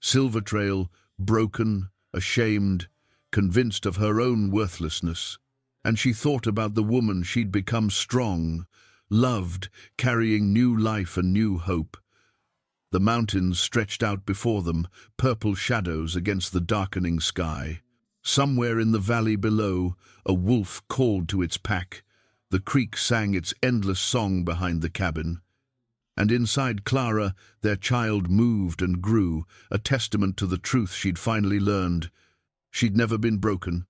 Silver Trail, broken, ashamed, convinced of her own worthlessness. And she thought about the woman she'd become, strong, loved, carrying new life and new hope. The mountains stretched out before them, purple shadows against the darkening sky. Somewhere in the valley below, a wolf called to its pack. The creek sang its endless song behind the cabin. And inside Clara, their child moved and grew, a testament to the truth she'd finally learned. She'd never been broken.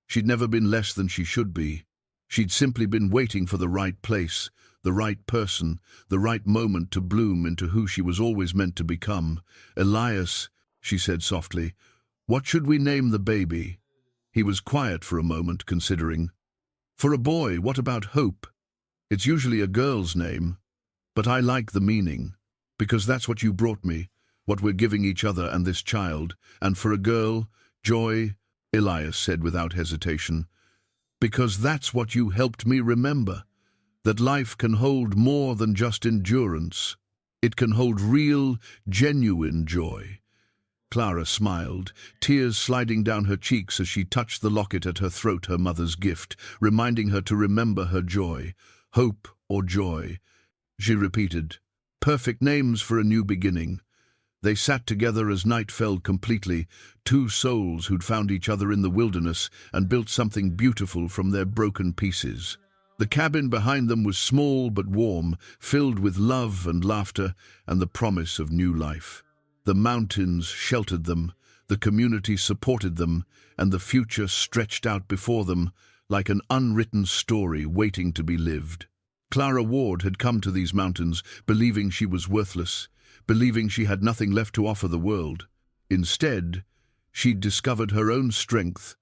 She'd never been less than she should be. She'd simply been waiting for the right place, the right person, the right moment to bloom into who she was always meant to become. Elias, she said softly, what should we name the baby? He was quiet for a moment, considering. For a boy, what about Hope? It's usually a girl's name. But I like the meaning, because that's what you brought me, what we're giving each other and this child. And for a girl, Joy, Elias said without hesitation, because that's what you helped me remember, that life can hold more than just endurance. It can hold real, genuine joy. Clara smiled, tears sliding down her cheeks as she touched the locket at her throat, her mother's gift, reminding her to remember her joy. Hope or joy, she repeated. Perfect names for a new beginning. They sat together as night fell completely, two souls who'd found each other in the wilderness and built something beautiful from their broken pieces. The cabin behind them was small but warm, filled with love and laughter and the promise of new life. The mountains sheltered them, the community supported them, and the future stretched out before them like an unwritten story waiting to be lived. Clara Ward had come to these mountains believing she was worthless, believing she had nothing left to offer the world. Instead, she'd discovered her own strength,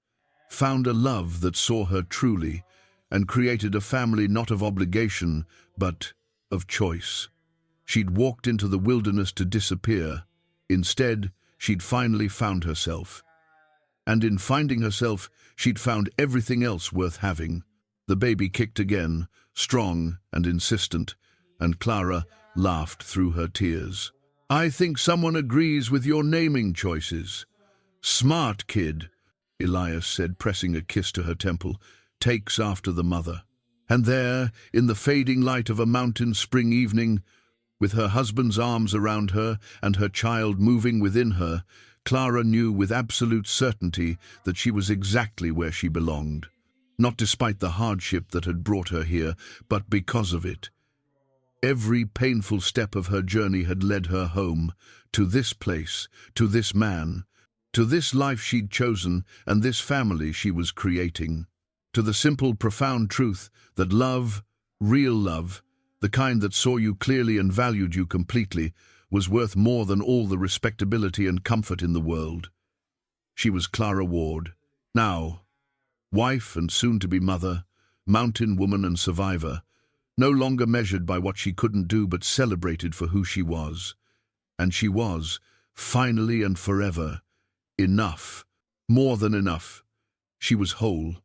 found a love that saw her truly, and created a family not of obligation, but of choice. She'd walked into the wilderness to disappear. Instead, she'd finally found herself. And in finding herself, she'd found everything else worth having. The baby kicked again, strong and insistent, and Clara laughed through her tears. I think someone agrees with your naming choices. Smart kid, Elias said, pressing a kiss to her temple, takes after the mother. And there, in the fading light of a mountain spring evening, with her husband's arms around her and her child moving within her, Clara knew with absolute certainty that she was exactly where she belonged. Not despite the hardship that had brought her here, but because of it. Every painful step of her journey had led her home, to this place, to this man, to this life she'd chosen and this family she was creating. To the simple, profound truth that love, real love, the kind that saw you clearly and valued you completely, was worth more than all the respectability and comfort in the world. She was Clara Ward. Now, wife and soon-to-be mother, mountain woman and survivor, no longer measured by what she couldn't do but celebrated for who she was. And she was, finally and forever, enough, more than enough. She was whole.